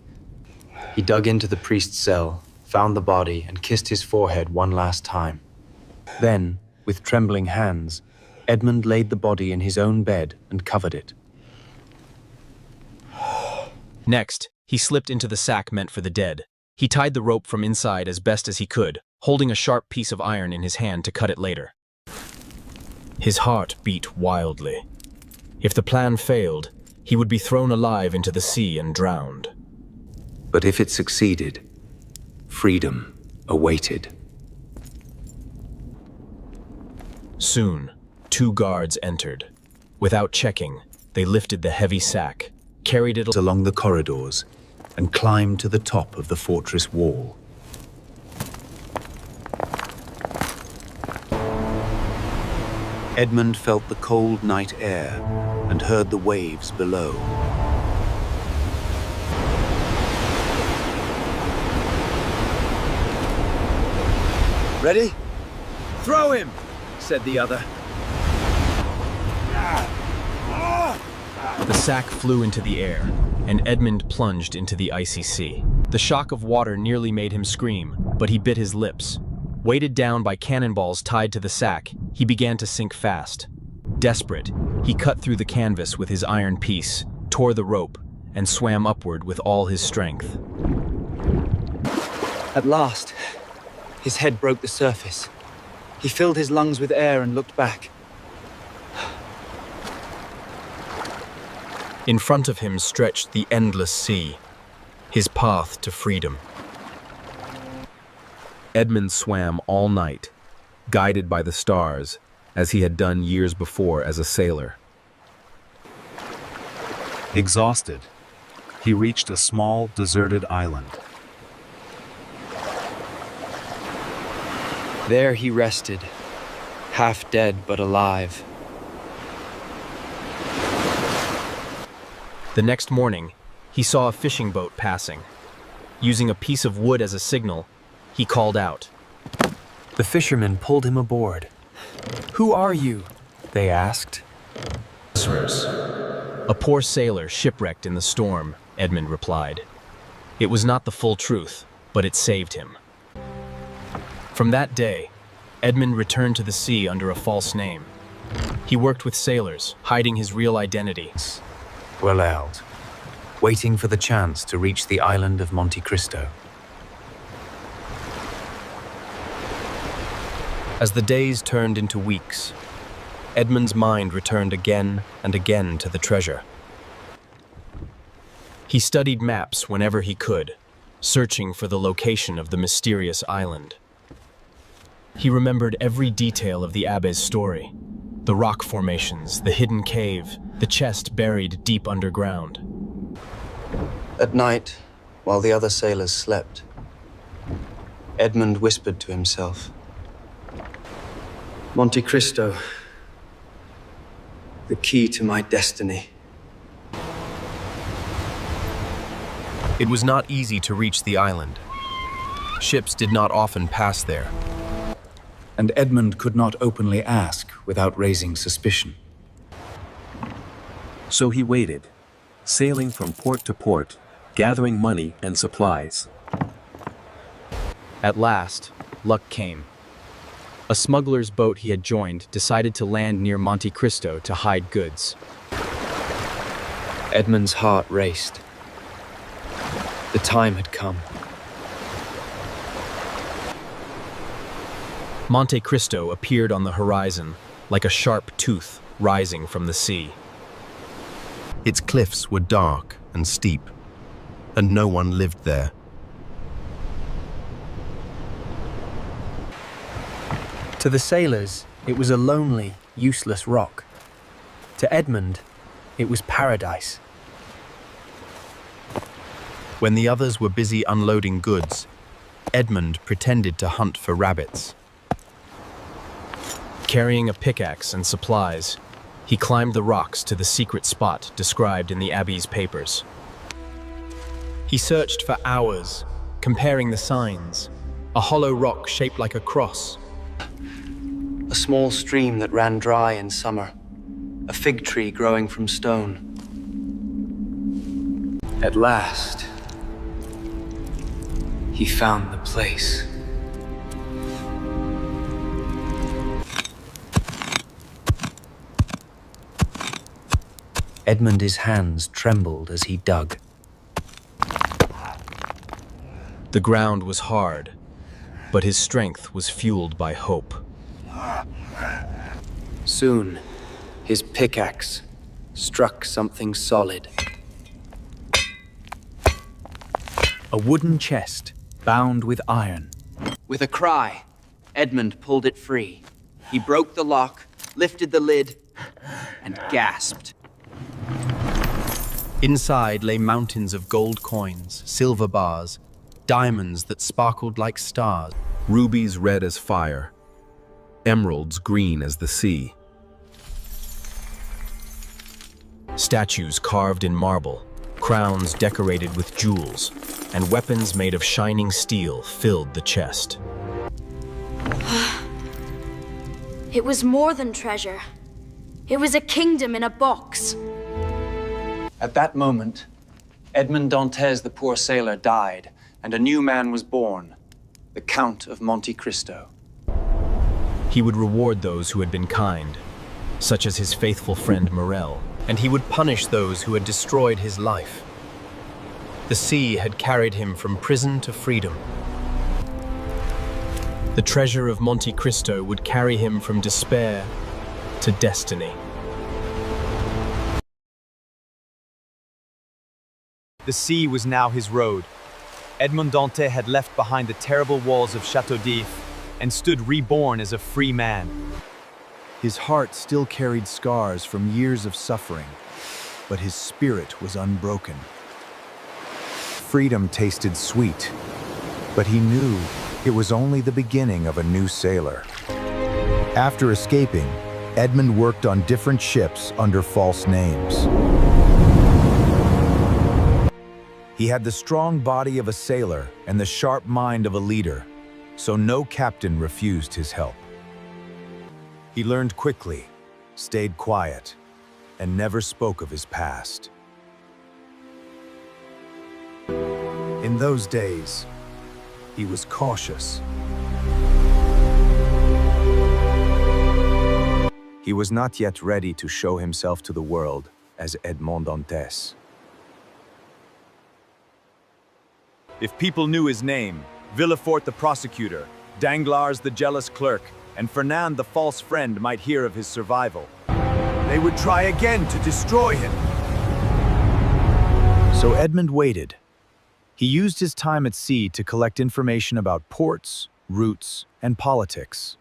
He dug into the priest's cell, found the body, and kissed his forehead one last time. Then, with trembling hands, Edmund laid the body in his own bed and covered it. Next, he slipped into the sack meant for the dead. He tied the rope from inside as best as he could, holding a sharp piece of iron in his hand to cut it later. His heart beat wildly. If the plan failed, he would be thrown alive into the sea and drowned. But if it succeeded, freedom awaited. Soon, 2 guards entered. Without checking, they lifted the heavy sack, carried it along the corridors, and climbed to the top of the fortress wall. Edmund felt the cold night air and heard the waves below. Ready? Throw him, said the other. The sack flew into the air, and Edmund plunged into the icy sea. The shock of water nearly made him scream, but he bit his lips. Weighted down by cannonballs tied to the sack, he began to sink fast. Desperate, he cut through the canvas with his iron piece, tore the rope, and swam upward with all his strength. At last, his head broke the surface. He filled his lungs with air and looked back. In front of him stretched the endless sea, his path to freedom. Edmund swam all night, guided by the stars, as he had done years before as a sailor. Exhausted, he reached a small, deserted island. There he rested, half dead but alive. The next morning, he saw a fishing boat passing. Using a piece of wood as a signal, he called out. The fishermen pulled him aboard. "Who are you?" they asked. "A poor sailor shipwrecked in the storm," Edmund replied. It was not the full truth, but it saved him. From that day, Edmund returned to the sea under a false name. He worked with sailors, hiding his real identity. Well out, waiting for the chance to reach the island of Monte Cristo. As the days turned into weeks, Edmund's mind returned again and again to the treasure. He studied maps whenever he could, searching for the location of the mysterious island. He remembered every detail of the Abbey's story: the rock formations, the hidden cave, the chest buried deep underground. At night, while the other sailors slept, Edmund whispered to himself, "Monte Cristo, the key to my destiny." It was not easy to reach the island. Ships did not often pass there. And Edmund could not openly ask without raising suspicion. So he waited, sailing from port to port, gathering money and supplies. At last, luck came. A smuggler's boat he had joined decided to land near Monte Cristo to hide goods. Edmund's heart raced. The time had come. Monte Cristo appeared on the horizon, like a sharp tooth rising from the sea. Its cliffs were dark and steep, and no one lived there. To the sailors, it was a lonely, useless rock. To Edmund, it was paradise. When the others were busy unloading goods, Edmund pretended to hunt for rabbits. Carrying a pickaxe and supplies, he climbed the rocks to the secret spot described in the Abbey's papers. He searched for hours, comparing the signs. A hollow rock shaped like a cross. A small stream that ran dry in summer. A fig tree growing from stone. At last, he found the place. Edmund's hands trembled as he dug. The ground was hard, but his strength was fueled by hope. Soon, his pickaxe struck something solid. A wooden chest, bound with iron. With a cry, Edmund pulled it free. He broke the lock, lifted the lid, and gasped. Inside lay mountains of gold coins, silver bars, diamonds that sparkled like stars. Rubies red as fire, emeralds green as the sea. Statues carved in marble, crowns decorated with jewels, and weapons made of shining steel filled the chest. It was more than treasure. It was a kingdom in a box. At that moment, Edmond Dantes, the poor sailor, died, and a new man was born, the Count of Monte Cristo. He would reward those who had been kind, such as his faithful friend Morel, and he would punish those who had destroyed his life. The sea had carried him from prison to freedom. The treasure of Monte Cristo would carry him from despair to destiny. The sea was now his road. Edmond Dantes had left behind the terrible walls of Château d'If and stood reborn as a free man. His heart still carried scars from years of suffering, but his spirit was unbroken. Freedom tasted sweet, but he knew it was only the beginning of a new sailor. After escaping, Edmund worked on different ships under false names. He had the strong body of a sailor and the sharp mind of a leader, so no captain refused his help. He learned quickly, stayed quiet, and never spoke of his past. In those days, he was cautious. He was not yet ready to show himself to the world as Edmond Dantes. If people knew his name, Villefort the prosecutor, Danglars the jealous clerk, and Fernand the false friend might hear of his survival, they would try again to destroy him. So Edmund waited. He used his time at sea to collect information about ports, routes, and politics.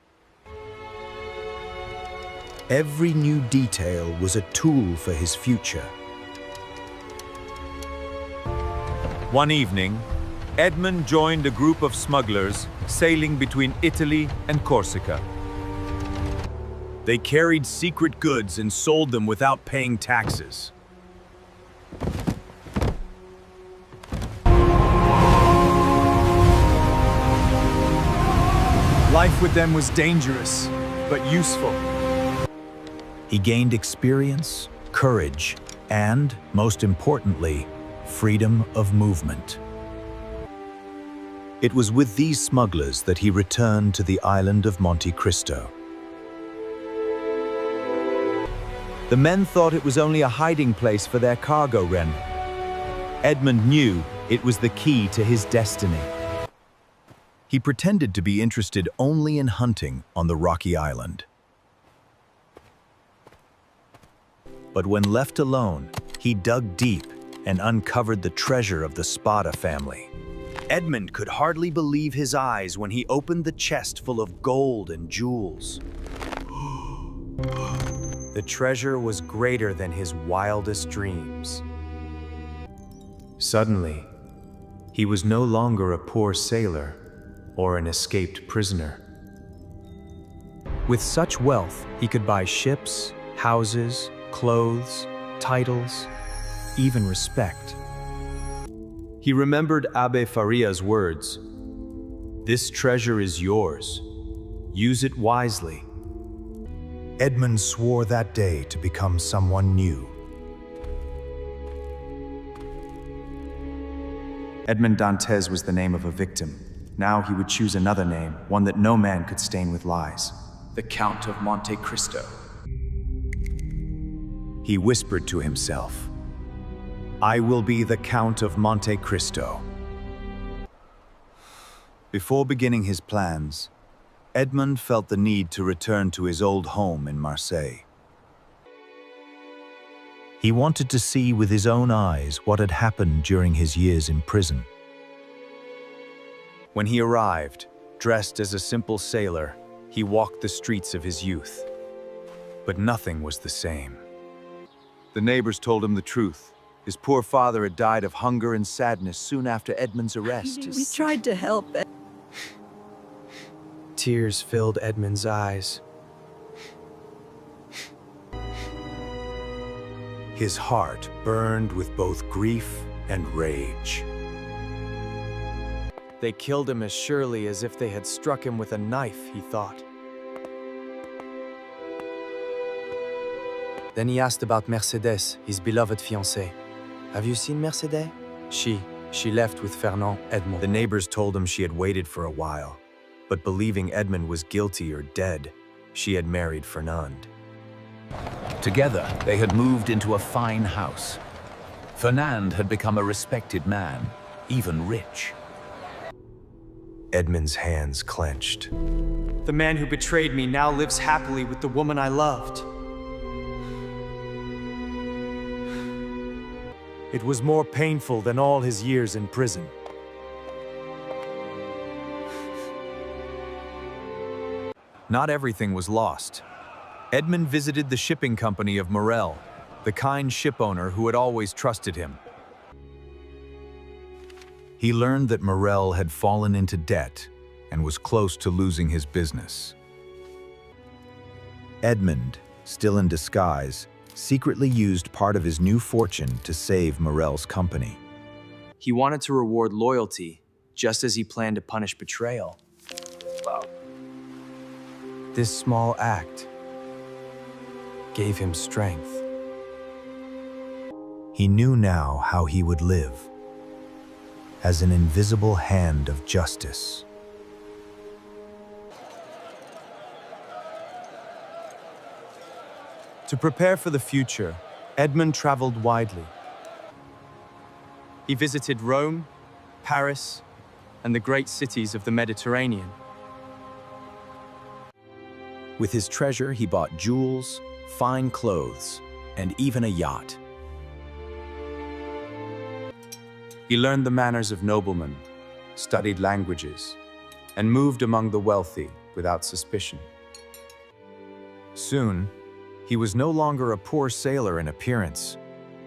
Every new detail was a tool for his future. One evening, Edmund joined a group of smugglers sailing between Italy and Corsica. They carried secret goods and sold them without paying taxes. Life with them was dangerous, but useful. He gained experience, courage, and, most importantly, freedom of movement. It was with these smugglers that he returned to the island of Monte Cristo. The men thought it was only a hiding place for their cargo remnant. Edmund knew it was the key to his destiny. He pretended to be interested only in hunting on the rocky island. But when left alone, he dug deep and uncovered the treasure of the Spada family. Edmund could hardly believe his eyes when he opened the chest full of gold and jewels. The treasure was greater than his wildest dreams. Suddenly, he was no longer a poor sailor or an escaped prisoner. With such wealth, he could buy ships, houses, clothes, titles, even respect. He remembered Abbe Faria's words. This treasure is yours. Use it wisely. Edmund swore that day to become someone new. Edmond Dantes was the name of a victim. Now he would choose another name, one that no man could stain with lies. The Count of Monte Cristo. He whispered to himself, I will be the Count of Monte Cristo. Before beginning his plans, Edmund felt the need to return to his old home in Marseille. He wanted to see with his own eyes what had happened during his years in prison. When he arrived, dressed as a simple sailor, he walked the streets of his youth. But nothing was the same. The neighbors told him the truth. His poor father had died of hunger and sadness soon after Edmund's arrest. We tried to help. Tears filled Edmund's eyes. His heart burned with both grief and rage. They killed him as surely as if they had struck him with a knife, he thought. Then he asked about Mercedes, his beloved fiancée. Have you seen Mercedes? She left with Fernand Edmond. The neighbors told him she had waited for a while, but believing Edmund was guilty or dead, she had married Fernand. Together, they had moved into a fine house. Fernand had become a respected man, even rich. Edmund's hands clenched. The man who betrayed me now lives happily with the woman I loved. It was more painful than all his years in prison. Not everything was lost. Edmund visited the shipping company of Morel, the kind shipowner who had always trusted him. He learned that Morel had fallen into debt and was close to losing his business. Edmund, still in disguise, secretly used part of his new fortune to save Morel's company. He wanted to reward loyalty, just as he planned to punish betrayal. This small act gave him strength. He knew now how he would live, as an invisible hand of justice. To prepare for the future, Edmund traveled widely. He visited Rome, Paris, and the great cities of the Mediterranean. With his treasure, he bought jewels, fine clothes, and even a yacht. He learned the manners of noblemen, studied languages, and moved among the wealthy without suspicion. Soon, he was no longer a poor sailor in appearance,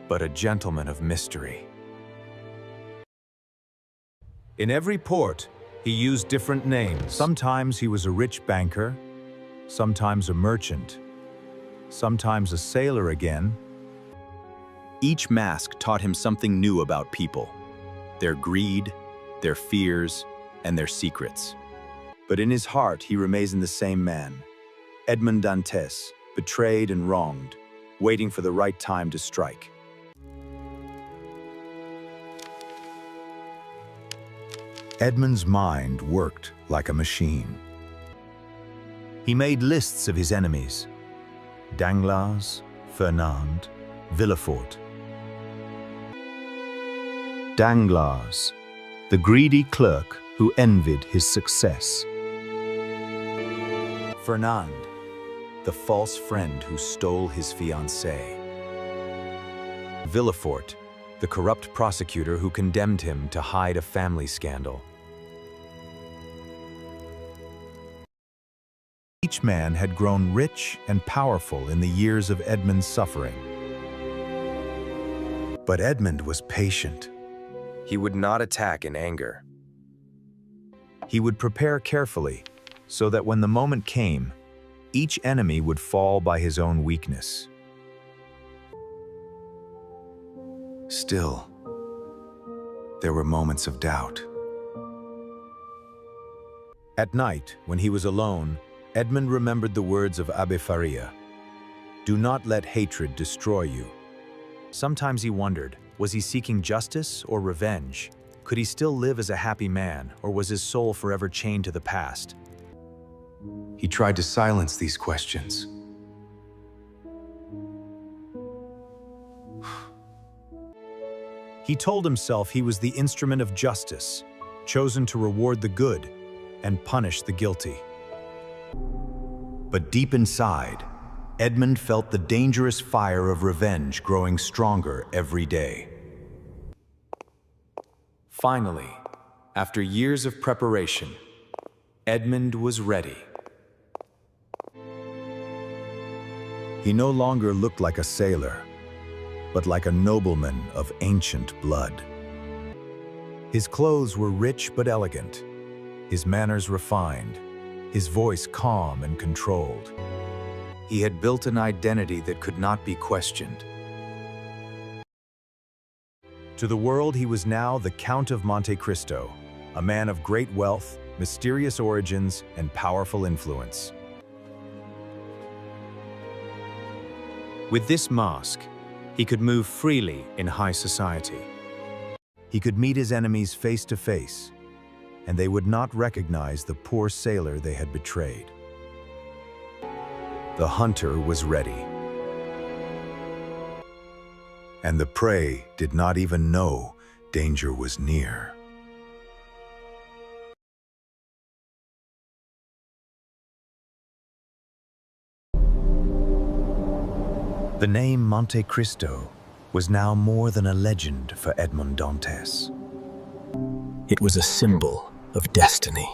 but a gentleman of mystery. In every port, he used different names. Sometimes he was a rich banker, sometimes a merchant, sometimes a sailor again. Each mask taught him something new about people, their greed, their fears, and their secrets. But in his heart, he remains the same man, Edmond Dantes, betrayed and wronged, waiting for the right time to strike. Edmund's mind worked like a machine. He made lists of his enemies: Danglars, Fernand, Villefort. Danglars, the greedy clerk who envied his success. Fernand, the false friend who stole his fiancée. Villefort, the corrupt prosecutor who condemned him to hide a family scandal. Each man had grown rich and powerful in the years of Edmund's suffering. But Edmund was patient. He would not attack in anger. He would prepare carefully, so that when the moment came, each enemy would fall by his own weakness. Still, there were moments of doubt. At night, when he was alone, Edmund remembered the words of Abbe Faria. "Do not let hatred destroy you." Sometimes he wondered, was he seeking justice or revenge? Could he still live as a happy man, or was his soul forever chained to the past? He tried to silence these questions. He told himself he was the instrument of justice, chosen to reward the good and punish the guilty. But deep inside, Edmund felt the dangerous fire of revenge growing stronger every day. Finally, after years of preparation, Edmund was ready. He no longer looked like a sailor, but like a nobleman of ancient blood. His clothes were rich but elegant, his manners refined, his voice calm and controlled. He had built an identity that could not be questioned. To the world, he was now the Count of Monte Cristo, a man of great wealth, mysterious origins, and powerful influence. With this mask, he could move freely in high society. He could meet his enemies face to face, and they would not recognize the poor sailor they had betrayed. The hunter was ready, and the prey did not even know danger was near. The name Monte Cristo was now more than a legend for Edmond Dantes. It was a symbol of destiny.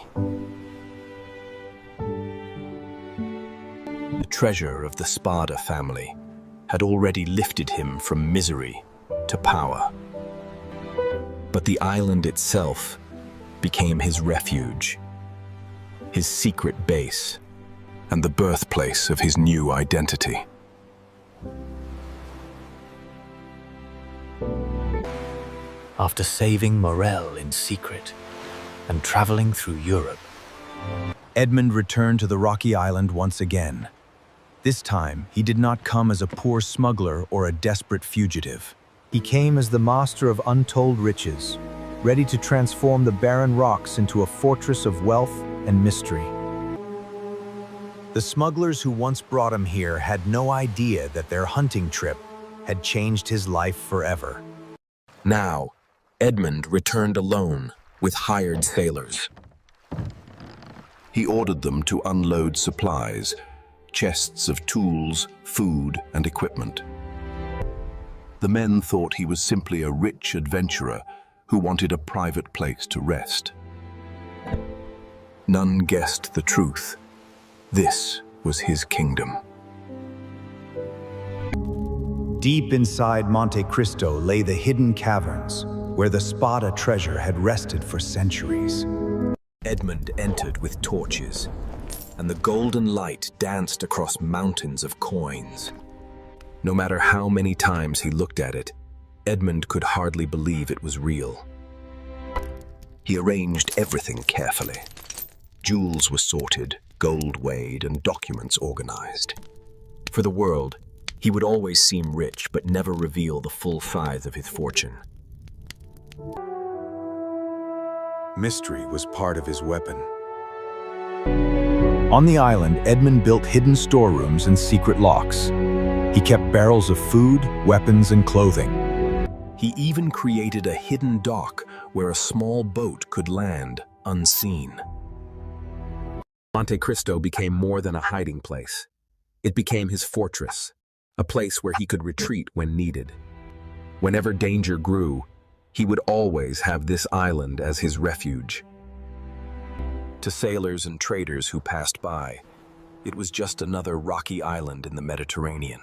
The treasure of the Spada family had already lifted him from misery to power. But the island itself became his refuge, his secret base, and the birthplace of his new identity. After saving Morel in secret and traveling through Europe, Edmund returned to the rocky island once again. This time, he did not come as a poor smuggler or a desperate fugitive. He came as the master of untold riches, ready to transform the barren rocks into a fortress of wealth and mystery. The smugglers who once brought him here had no idea that their hunting trip had changed his life forever. Now, Edmund returned alone with hired sailors. He ordered them to unload supplies, chests of tools, food, and equipment. The men thought he was simply a rich adventurer who wanted a private place to rest. None guessed the truth. This was his kingdom. Deep inside Monte Cristo lay the hidden caverns, where the Spada treasure had rested for centuries. Edmund entered with torches, and the golden light danced across mountains of coins. No matter how many times he looked at it, Edmund could hardly believe it was real. He arranged everything carefully. Jewels were sorted, gold weighed, and documents organized. For the world, he would always seem rich, but never reveal the full size of his fortune. Mystery was part of his weapon. On the island, Edmund built hidden storerooms and secret locks. He kept barrels of food, weapons, and clothing. He even created a hidden dock where a small boat could land unseen. Monte Cristo became more than a hiding place. It became his fortress, a place where he could retreat when needed. Whenever danger grew, he would always have this island as his refuge. To sailors and traders who passed by, it was just another rocky island in the Mediterranean.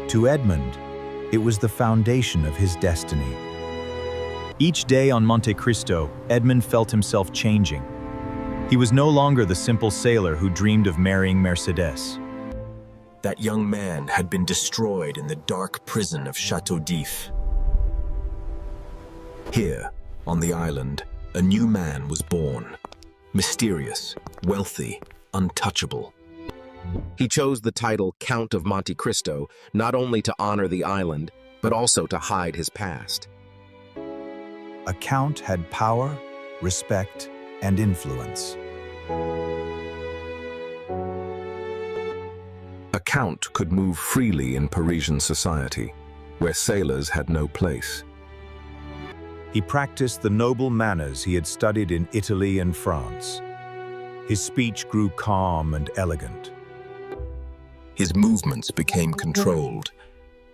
To Edmund, it was the foundation of his destiny. Each day on Monte Cristo, Edmund felt himself changing. He was no longer the simple sailor who dreamed of marrying Mercedes. That young man had been destroyed in the dark prison of Château d'If. Here, on the island, a new man was born. Mysterious, wealthy, untouchable. He chose the title Count of Monte Cristo not only to honor the island, but also to hide his past. A count had power, respect, and influence. A count could move freely in Parisian society, where sailors had no place. He practiced the noble manners he had studied in Italy and France. His speech grew calm and elegant. His movements became controlled,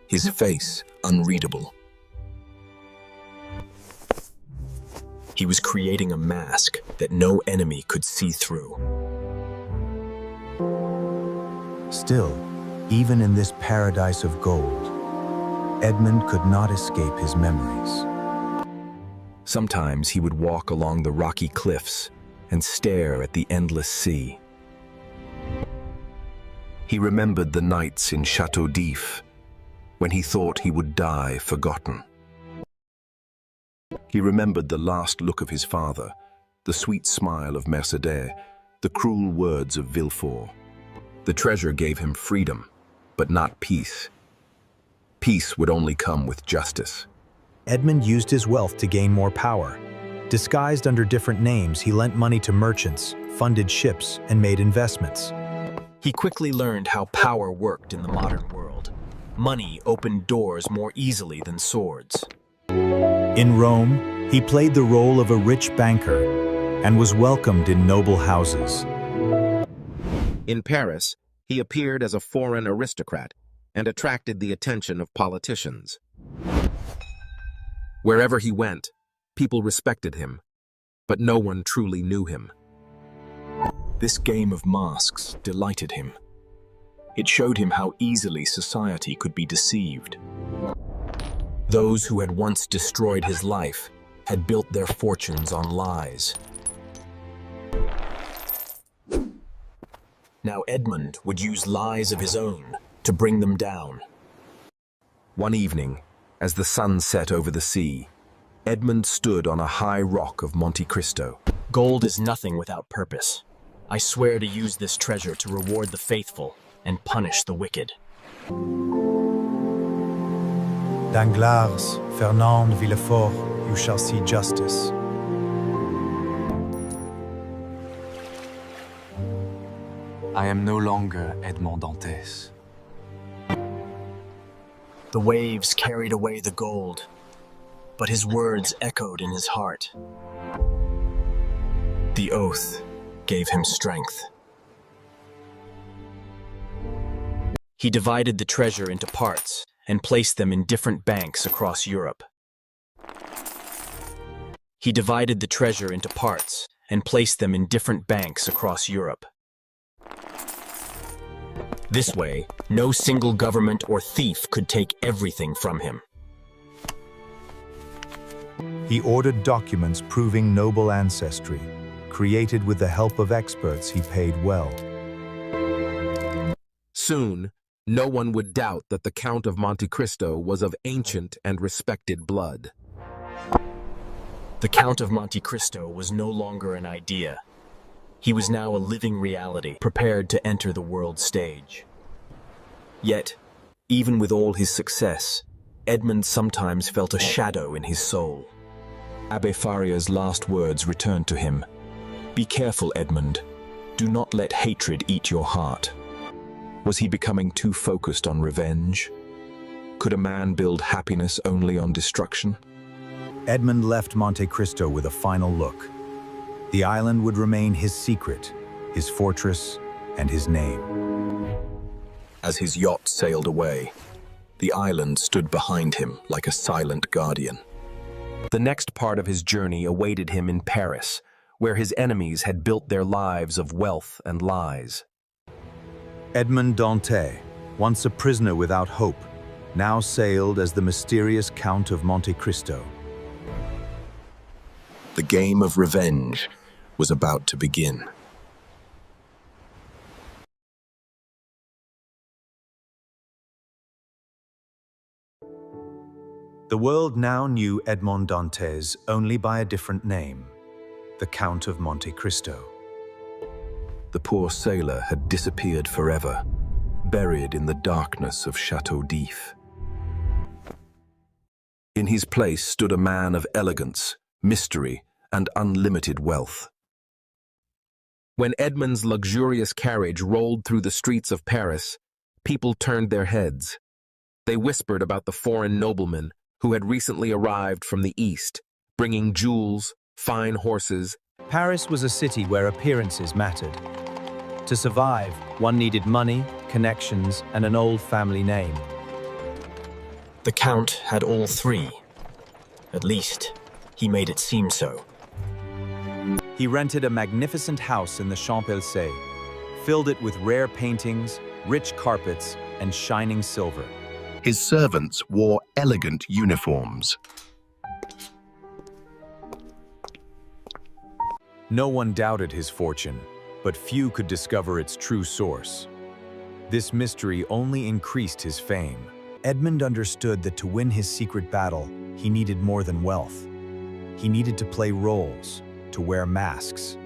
his face unreadable. He was creating a mask that no enemy could see through. Still, even in this paradise of gold, Edmund could not escape his memories. Sometimes he would walk along the rocky cliffs and stare at the endless sea. He remembered the nights in Chateau d'If, when he thought he would die forgotten. He remembered the last look of his father, the sweet smile of Mercédès, the cruel words of Villefort. The treasure gave him freedom, but not peace. Peace would only come with justice. Edmund used his wealth to gain more power. Disguised under different names, he lent money to merchants, funded ships, and made investments. He quickly learned how power worked in the modern world. Money opened doors more easily than swords. In Rome, he played the role of a rich banker and was welcomed in noble houses. In Paris, he appeared as a foreign aristocrat and attracted the attention of politicians. Wherever he went, people respected him, but no one truly knew him. This game of masks delighted him. It showed him how easily society could be deceived. Those who had once destroyed his life had built their fortunes on lies. Now Edmund would use lies of his own to bring them down. One evening, as the sun set over the sea, Edmund stood on a high rock of Monte Cristo. Gold is nothing without purpose. I swear to use this treasure to reward the faithful and punish the wicked. Danglars, Fernand, Villefort, you shall see justice. I am no longer Edmond Dantes. The waves carried away the gold, but his words echoed in his heart. The oath gave him strength. He divided the treasure into parts and placed them in different banks across Europe. He divided the treasure into parts and placed them in different banks across Europe. This way, no single government or thief could take everything from him. He ordered documents proving noble ancestry, created with the help of experts he paid well. Soon, no one would doubt that the Count of Monte Cristo was of ancient and respected blood. The Count of Monte Cristo was no longer an idea. He was now a living reality, prepared to enter the world stage. Yet, even with all his success, Edmund sometimes felt a shadow in his soul. Abbé Faria's last words returned to him. Be careful, Edmund. Do not let hatred eat your heart. Was he becoming too focused on revenge? Could a man build happiness only on destruction? Edmund left Monte Cristo with a final look. The island would remain his secret, his fortress, and his name. As his yacht sailed away, the island stood behind him like a silent guardian. The next part of his journey awaited him in Paris, where his enemies had built their lives of wealth and lies. Edmond Dantes, once a prisoner without hope, now sailed as the mysterious Count of Monte Cristo. The game of revenge was about to begin. The world now knew Edmond Dantes only by a different name, the Count of Monte Cristo. The poor sailor had disappeared forever, buried in the darkness of Chateau d'If. In his place stood a man of elegance, mystery, and unlimited wealth. When Edmund's luxurious carriage rolled through the streets of Paris, people turned their heads. They whispered about the foreign nobleman who had recently arrived from the East, bringing jewels, fine horses. Paris was a city where appearances mattered. To survive, one needed money, connections, and an old family name. The Count had all three. At least, he made it seem so. He rented a magnificent house in the Champs-Élysées, filled it with rare paintings, rich carpets, and shining silver. His servants wore elegant uniforms. No one doubted his fortune, but few could discover its true source. This mystery only increased his fame. Edmund understood that to win his secret battle, he needed more than wealth. He needed to play roles, to wear masks.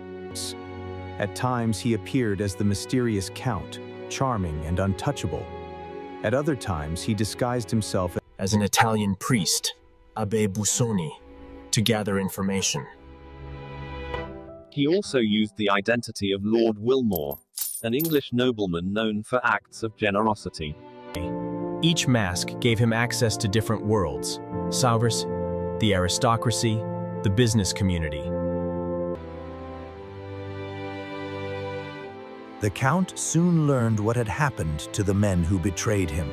At times, he appeared as the mysterious Count, charming and untouchable. At other times, he disguised himself as an Italian priest, Abbe Busoni, to gather information. He also used the identity of Lord Wilmore, an English nobleman known for acts of generosity. Each mask gave him access to different worlds: Sauvers, the aristocracy, the business community. The Count soon learned what had happened to the men who betrayed him.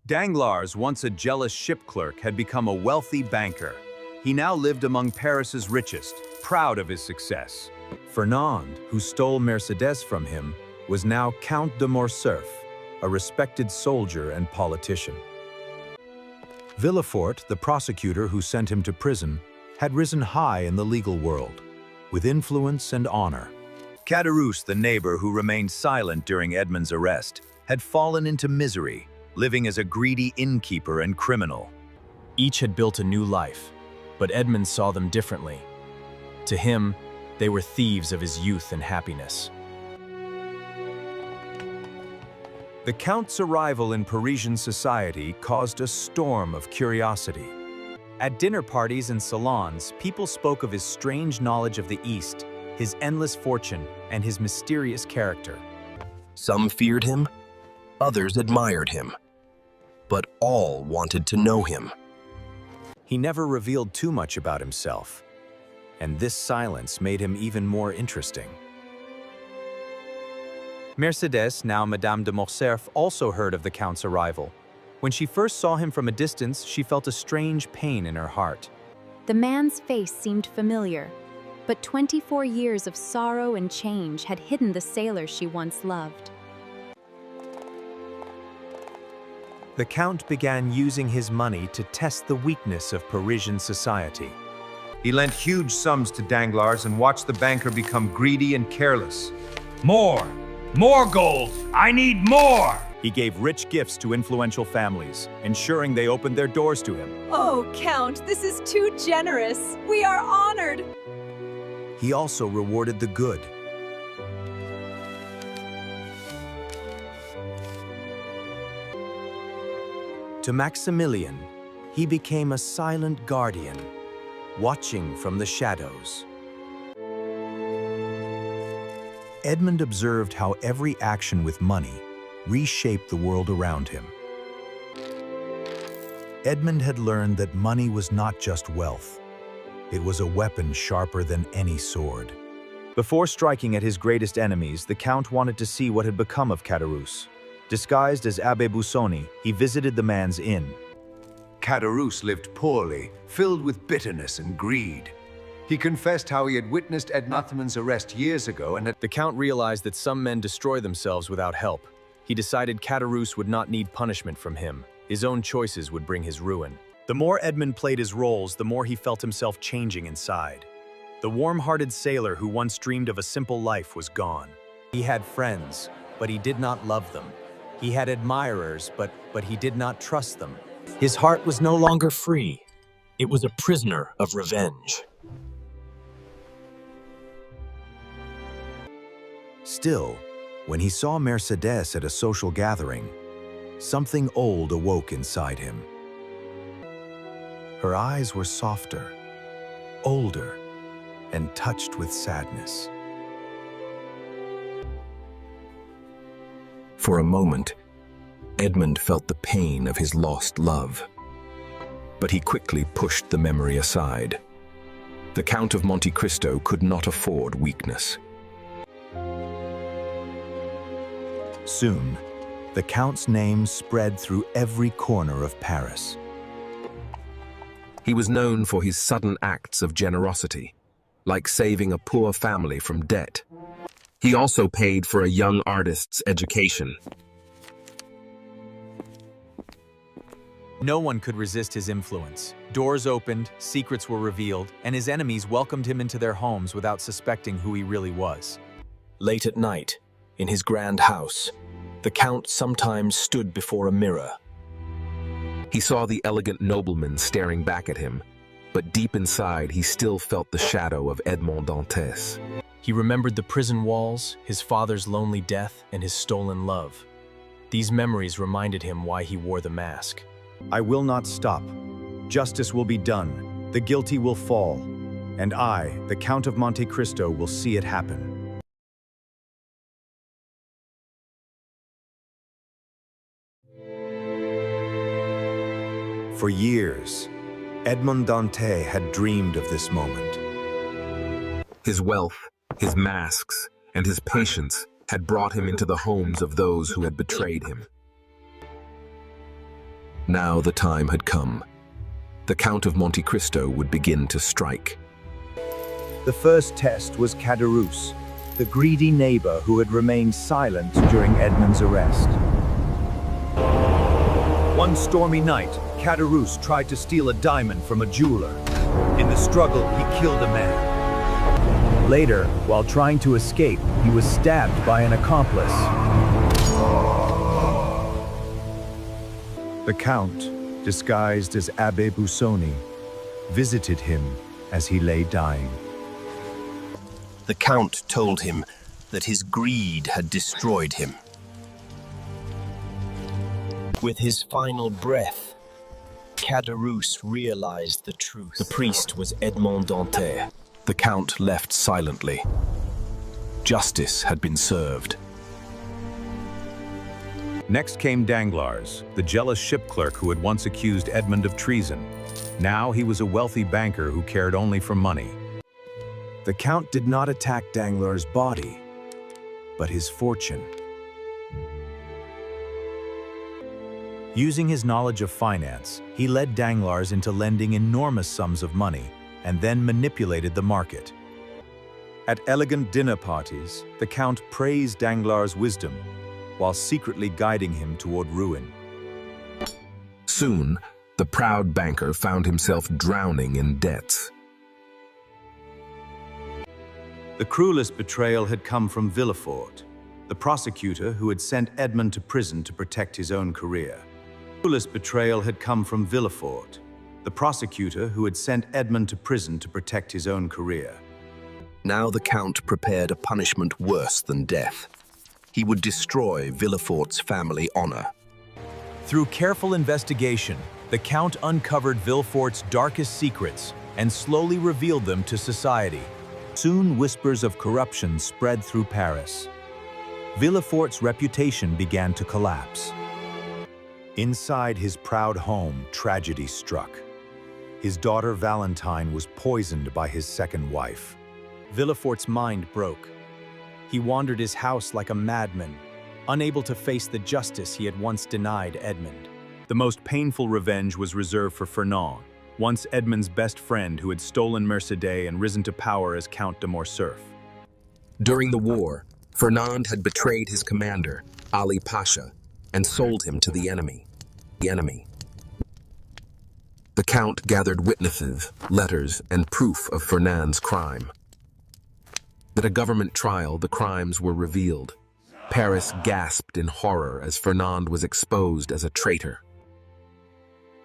Danglars, once a jealous ship clerk, had become a wealthy banker. He now lived among Paris's richest, proud of his success. Fernand, who stole Mercedes from him, was now Count de Morcerf, a respected soldier and politician. Villefort, the prosecutor who sent him to prison, had risen high in the legal world, with influence and honor. Caderousse, the neighbor who remained silent during Edmund's arrest, had fallen into misery, living as a greedy innkeeper and criminal. Each had built a new life, but Edmund saw them differently. To him, they were thieves of his youth and happiness. The Count's arrival in Parisian society caused a storm of curiosity. At dinner parties and salons, people spoke of his strange knowledge of the East, his endless fortune, and his mysterious character. Some feared him, others admired him, but all wanted to know him. He never revealed too much about himself, and this silence made him even more interesting. Mercedes, now Madame de Morcerf, also heard of the Count's arrival. When she first saw him from a distance, she felt a strange pain in her heart. The man's face seemed familiar, but 24 years of sorrow and change had hidden the sailor she once loved. The Count began using his money to test the weakness of Parisian society. He lent huge sums to Danglars and watched the banker become greedy and careless. More! More gold! I need more! He gave rich gifts to influential families, ensuring they opened their doors to him. Oh, Count, this is too generous. We are honored. He also rewarded the good. To Maximilian, he became a silent guardian, watching from the shadows. Edmund observed how every action with money reshaped the world around him. Edmund had learned that money was not just wealth. It was a weapon sharper than any sword. Before striking at his greatest enemies, the Count wanted to see what had become of Caderousse. Disguised as Abbe Busoni, he visited the man's inn. Caderousse lived poorly, filled with bitterness and greed. He confessed how he had witnessed Edmund's arrest years ago and had... The Count realized that some men destroy themselves without help. He decided Caderousse would not need punishment from him. His own choices would bring his ruin. The more Edmund played his roles, the more he felt himself changing inside. The warm-hearted sailor who once dreamed of a simple life was gone. He had friends, but he did not love them. He had admirers, but he did not trust them. His heart was no longer free. It was a prisoner of revenge. Still, when he saw Mercedes at a social gathering, something old awoke inside him. Her eyes were softer, older, and touched with sadness. For a moment, Edmund felt the pain of his lost love. But he quickly pushed the memory aside. The Count of Monte Cristo could not afford weakness. Soon, the Count's name spread through every corner of Paris. He was known for his sudden acts of generosity, like saving a poor family from debt. He also paid for a young artist's education. No one could resist his influence. Doors opened, secrets were revealed, and his enemies welcomed him into their homes without suspecting who he really was. Late at night, in his grand house, the Count sometimes stood before a mirror. He saw the elegant nobleman staring back at him, but deep inside he still felt the shadow of Edmond Dantes. He remembered the prison walls, his father's lonely death, and his stolen love. These memories reminded him why he wore the mask. I will not stop. Justice will be done. The guilty will fall. And I, the Count of Monte Cristo, will see it happen. For years, Edmond Dantes had dreamed of this moment. His wealth, his masks, and his patience had brought him into the homes of those who had betrayed him. Now the time had come. The Count of Monte Cristo would begin to strike. The first test was Caderousse, the greedy neighbor who had remained silent during Edmond's arrest. One stormy night, Caderousse tried to steal a diamond from a jeweler. In the struggle, he killed a man. Later, while trying to escape, he was stabbed by an accomplice. The Count, disguised as Abbé Busoni, visited him as he lay dying. The Count told him that his greed had destroyed him. With his final breath, Caderousse realized the truth. The priest was Edmond Dantes. The Count left silently. Justice had been served. Next came Danglars, the jealous ship clerk who had once accused Edmond of treason. Now he was a wealthy banker who cared only for money. The Count did not attack Danglars' body, but his fortune. Using his knowledge of finance, he led Danglars into lending enormous sums of money and then manipulated the market. At elegant dinner parties, the Count praised Danglars' wisdom, while secretly guiding him toward ruin. Soon, the proud banker found himself drowning in debts. The cruelest betrayal had come from Villefort, the prosecutor who had sent Edmond to prison to protect his own career. The cruelest betrayal had come from Villefort, the prosecutor who had sent Edmond to prison to protect his own career. Now the Count prepared a punishment worse than death. He would destroy Villefort's family honor. Through careful investigation, the Count uncovered Villefort's darkest secrets and slowly revealed them to society. Soon whispers of corruption spread through Paris. Villefort's reputation began to collapse. Inside his proud home, tragedy struck. His daughter Valentine was poisoned by his second wife. Villefort's mind broke. He wandered his house like a madman, unable to face the justice he had once denied Edmond. The most painful revenge was reserved for Fernand, once Edmond's best friend who had stolen Mercedes and risen to power as Count de Morcerf. During the war, Fernand had betrayed his commander, Ali Pasha, and sold him to the enemy. The Count gathered witnesses, letters, and proof of Fernand's crime. At a government trial, the crimes were revealed. Paris gasped in horror as Fernand was exposed as a traitor.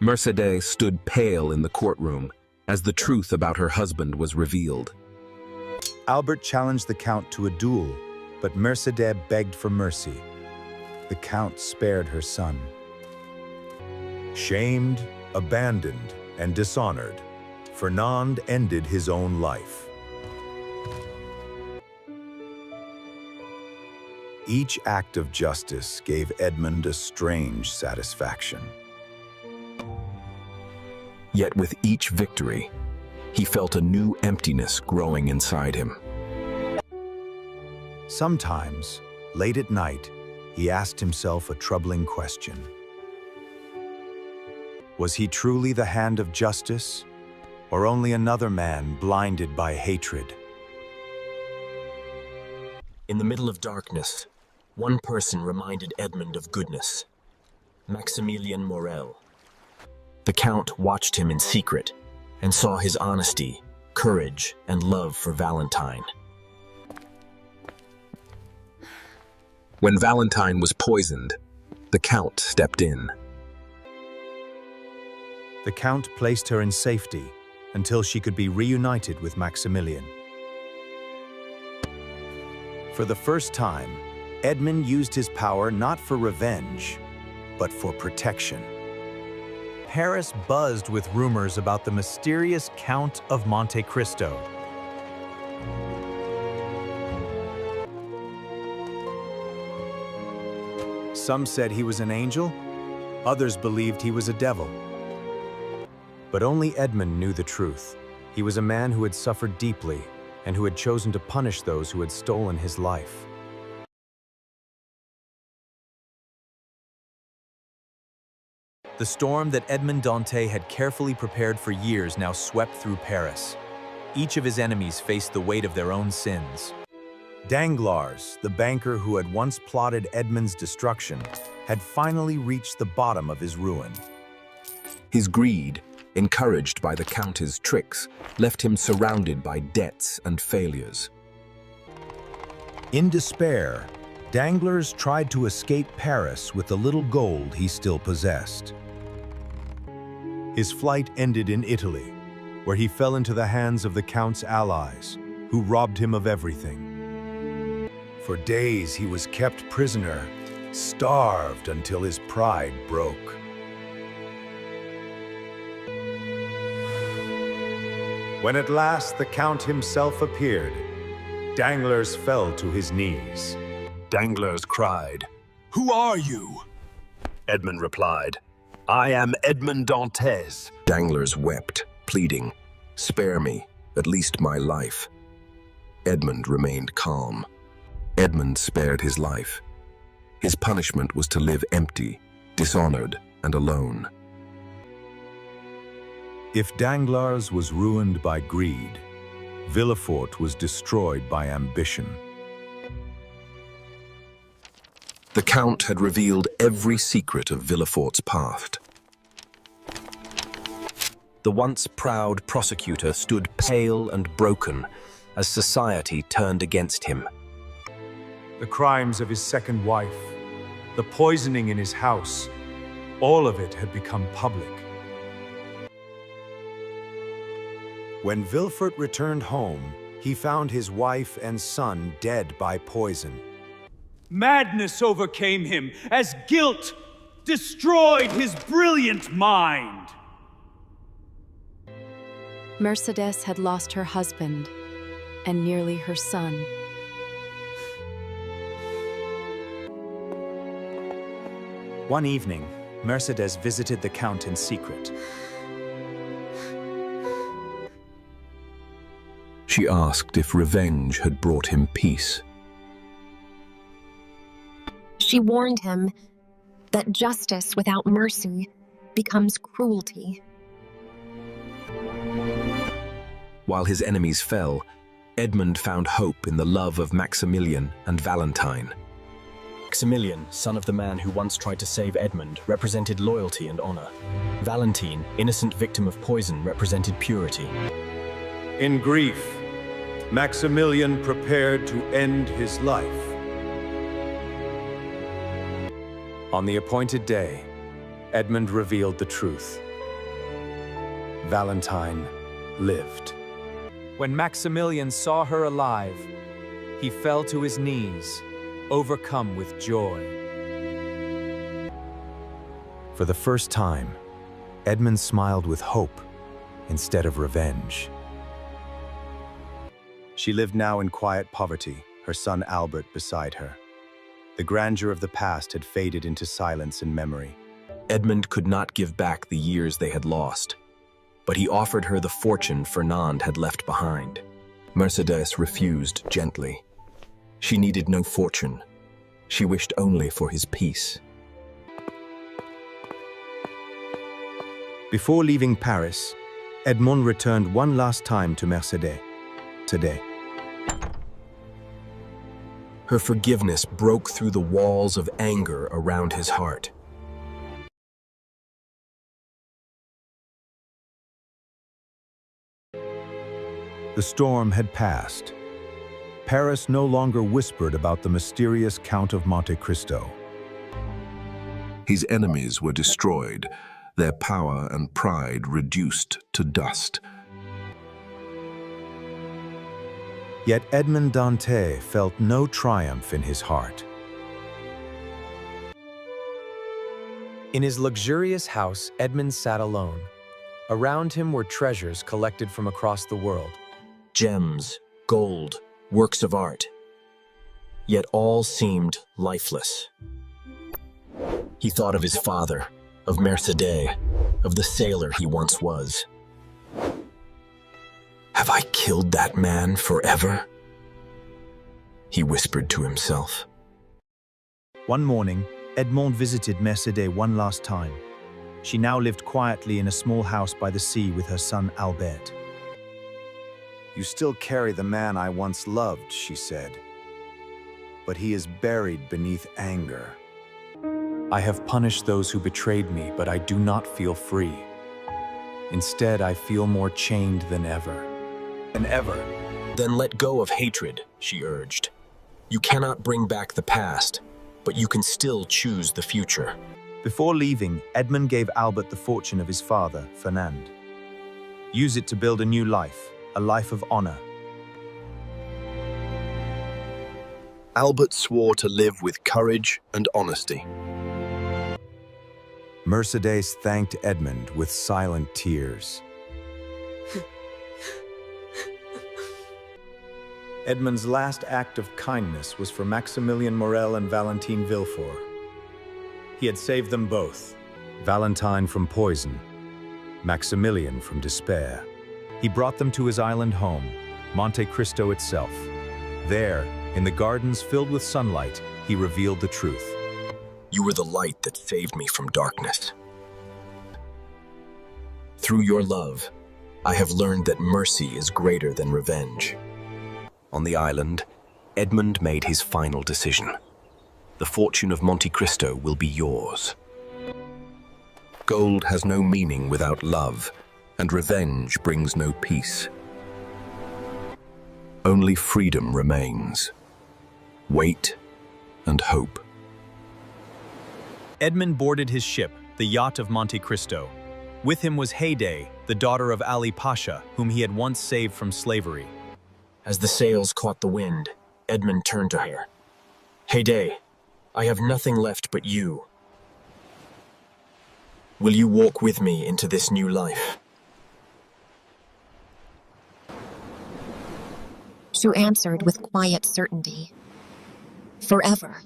Mercedes stood pale in the courtroom as the truth about her husband was revealed. Albert challenged the Count to a duel, but Mercedes begged for mercy. The Count spared her son. Shamed, abandoned, and dishonored, Fernand ended his own life. Each act of justice gave Edmund a strange satisfaction. Yet with each victory, he felt a new emptiness growing inside him. Sometimes, late at night, he asked himself a troubling question. Was he truly the hand of justice, or only another man blinded by hatred? In the middle of darkness, one person reminded Edmund of goodness: Maximilien Morel. The Count watched him in secret and saw his honesty, courage, and love for Valentine. When Valentine was poisoned, the Count stepped in. The Count placed her in safety until she could be reunited with Maximilian. For the first time, Edmund used his power not for revenge, but for protection. Paris buzzed with rumors about the mysterious Count of Monte Cristo. Some said he was an angel, others believed he was a devil. But only Edmund knew the truth. He was a man who had suffered deeply and who had chosen to punish those who had stolen his life. The storm that Edmond Dantes had carefully prepared for years now swept through Paris. Each of his enemies faced the weight of their own sins. Danglars, the banker who had once plotted Edmund's destruction, had finally reached the bottom of his ruin. His greed, encouraged by the Count's tricks, left him surrounded by debts and failures. In despair, Danglars tried to escape Paris with the little gold he still possessed. His flight ended in Italy, where he fell into the hands of the Count's allies, who robbed him of everything. For days he was kept prisoner, starved until his pride broke. When at last the Count himself appeared, Danglars fell to his knees. Danglars cried, "Who are you?" Edmund replied, "I am Edmond Dantes." Danglars wept, pleading, "Spare me, at least my life." Edmund remained calm. Edmund spared his life. His punishment was to live empty, dishonored, and alone. If Danglars was ruined by greed, Villefort was destroyed by ambition. The Count had revealed every secret of Villefort's past. The once proud prosecutor stood pale and broken as society turned against him. The crimes of his second wife, the poisoning in his house, all of it had become public. When Villefort returned home, he found his wife and son dead by poison. Madness overcame him as guilt destroyed his brilliant mind. Mercedes had lost her husband and nearly her son. One evening, Mercedes visited the Count in secret. She asked if revenge had brought him peace. She warned him that justice without mercy becomes cruelty. While his enemies fell, Edmund found hope in the love of Maximilian and Valentine. Maximilian, son of the man who once tried to save Edmund, represented loyalty and honor. Valentine, innocent victim of poison, represented purity. In grief, Maximilian prepared to end his life. On the appointed day, Edmund revealed the truth. Valentine lived. When Maximilian saw her alive, he fell to his knees, overcome with joy. For the first time, Edmund smiled with hope instead of revenge. She lived now in quiet poverty, her son Albert beside her. The grandeur of the past had faded into silence and memory. Edmund could not give back the years they had lost, but he offered her the fortune Fernand had left behind. Mercedes refused gently. She needed no fortune. She wished only for his peace. Before leaving Paris, Edmond returned one last time to Mercedes. Today. Her forgiveness broke through the walls of anger around his heart. The storm had passed. Paris no longer whispered about the mysterious Count of Monte Cristo. His enemies were destroyed, their power and pride reduced to dust. Yet Edmond Dantès felt no triumph in his heart. In his luxurious house, Edmund sat alone. Around him were treasures collected from across the world. Gems, gold, works of art. Yet all seemed lifeless. He thought of his father, of Mercedes, of the sailor he once was. Have I killed that man forever? He whispered to himself. One morning, Edmond visited Mercedes one last time. She now lived quietly in a small house by the sea with her son Albert. "You still carry the man I once loved," she said. "But he is buried beneath anger. I have punished those who betrayed me, but I do not feel free. Instead, I feel more chained than ever. Then let go of hatred," she urged. "You cannot bring back the past, but you can still choose the future." Before leaving, Edmond gave Albert the fortune of his father, Fernand. "Use it to build a new life, a life of honor." Albert swore to live with courage and honesty. Mercedes thanked Edmond with silent tears. Edmond's last act of kindness was for Maximilien Morel and Valentine Villefort. He had saved them both, Valentine from poison, Maximilien from despair. He brought them to his island home, Monte Cristo itself. There, in the gardens filled with sunlight, he revealed the truth. You were the light that saved me from darkness. Through your love, I have learned that mercy is greater than revenge. On the island, Edmund made his final decision. The fortune of Monte Cristo will be yours. Gold has no meaning without love, and revenge brings no peace. Only freedom remains. Wait and hope. Edmund boarded his ship, the yacht of Monte Cristo. With him was Haydée, the daughter of Ali Pasha, whom he had once saved from slavery. As the sails caught the wind, Edmund turned to her. Haydée, I have nothing left but you. Will you walk with me into this new life? She answered with quiet certainty. Forever.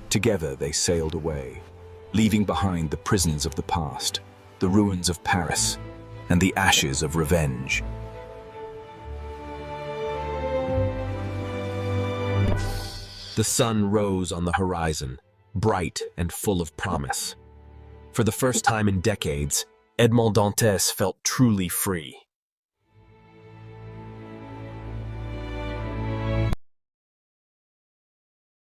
Together they sailed away, leaving behind the prisons of the past, the ruins of Paris, and the ashes of revenge. The sun rose on the horizon, bright and full of promise. For the first time in decades, Edmond Dantès felt truly free.